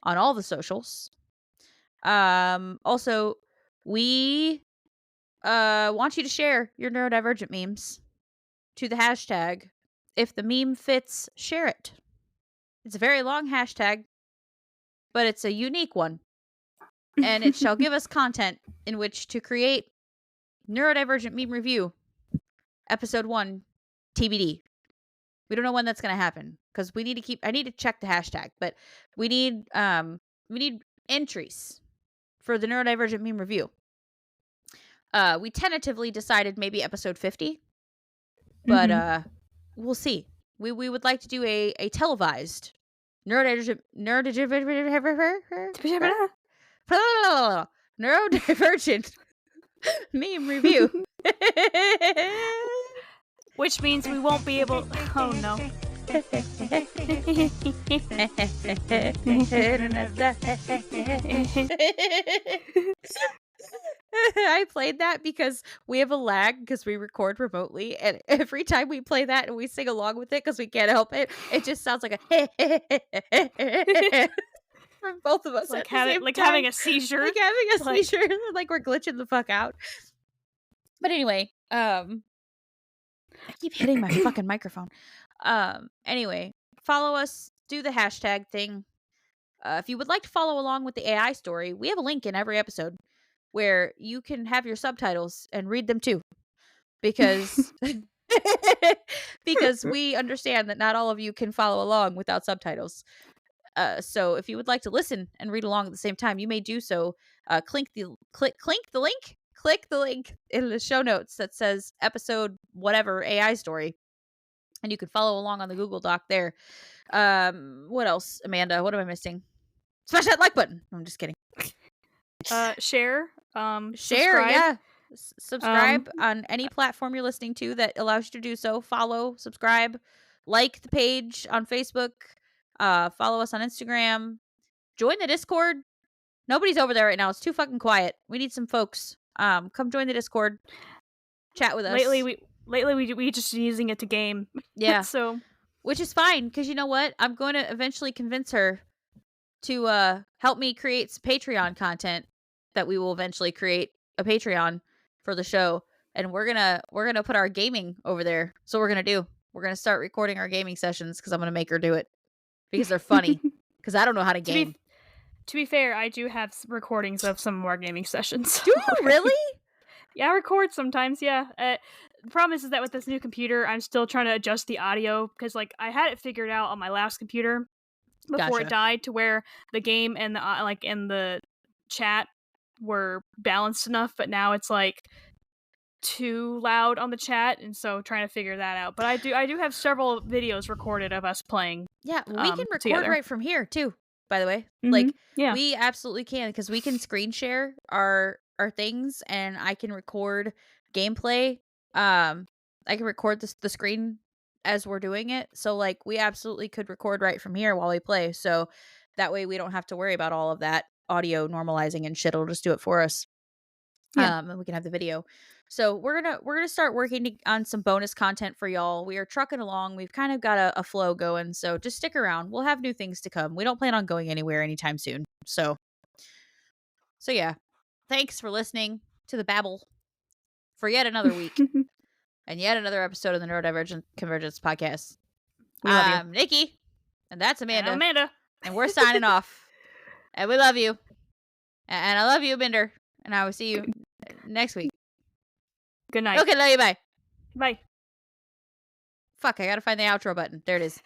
on all the socials. Also, we want you to share your neurodivergent memes to the hashtag. If the meme fits, share it. It's a very long hashtag, but it's a unique one, and it shall give us content in which to create neurodivergent meme review episode 1 TBD. We don't know when that's going to happen because I need to check the hashtag, but we need entries for the neurodivergent meme review. We tentatively decided maybe episode 50, but Mhm. we'll see. We would like to do a televised neurodivergent neurodivergent meme review. Which means we won't be able. Oh no. I played that because we have a lag because we record remotely, and every time we play that and we sing along with it because we can't help it, it just sounds like a from both of us at the same time. having a seizure. Like having a Like- seizure, like we're glitching the fuck out. But anyway, I keep hitting my fucking microphone. Anyway, follow us, do the hashtag thing. If you would like to follow along with the AI story, we have a link in every episode where you can have your subtitles and read them too. Because because we understand that not all of you can follow along without subtitles. So if you would like to listen and read along at the same time, you may do so. Click the link in the show notes that says episode whatever AI story, and you can follow along on the Google Doc there. What else, Amanda? What am I missing? Smash that like button. I'm just kidding. Share. Share, Subscribe. yeah. Subscribe on any platform you're listening to that allows you to do so. Follow, subscribe, like the page on Facebook. Follow us on Instagram. Join the Discord. Nobody's over there right now. It's too fucking quiet. We need some folks. Come join the Discord. Chat with us. Lately we just using it to game. Yeah. So, which is fine because you know what? I'm going to eventually convince her to help me create some Patreon content that we will eventually create a Patreon for the show, and we're gonna put our gaming over there. So we're gonna start recording our gaming sessions because I'm gonna make her do it because they're funny. Because I don't know how to game. To be fair, I do have recordings of some of our gaming sessions. Do you really? Yeah, I record sometimes. Yeah. The problem is that with this new computer, I'm still trying to adjust the audio because, like, I had it figured out on my last computer before it died to where the game and the and the chat were balanced enough, but now it's like too loud on the chat, and so trying to figure that out. But I do have several videos recorded of us playing. Yeah, we can record together. right from here too. By the way, Mhm. like Yeah. we absolutely can because we can screen share our things, and I can record gameplay. I can record the screen as we're doing it. So like we absolutely could record right from here while we play. So that way we don't have to worry about all of that audio normalizing and shit. It'll just do it for us. Yeah. And we can have the video. So we're gonna start working on some bonus content for y'all. We are trucking along. We've kind of got a flow going. So just stick around. We'll have new things to come. We don't plan on going anywhere anytime soon. So yeah. Thanks for listening to the babble for yet another week and yet another episode of the Neurodivergent Convergence podcast. We love you. I'm Nikki, and that's Amanda, And Amanda. and we're signing off. And we love you, and I love you, Binder, and I will see you next week. Good night. Okay, love you. Bye. Bye. Fuck, I gotta find the outro button. There it is.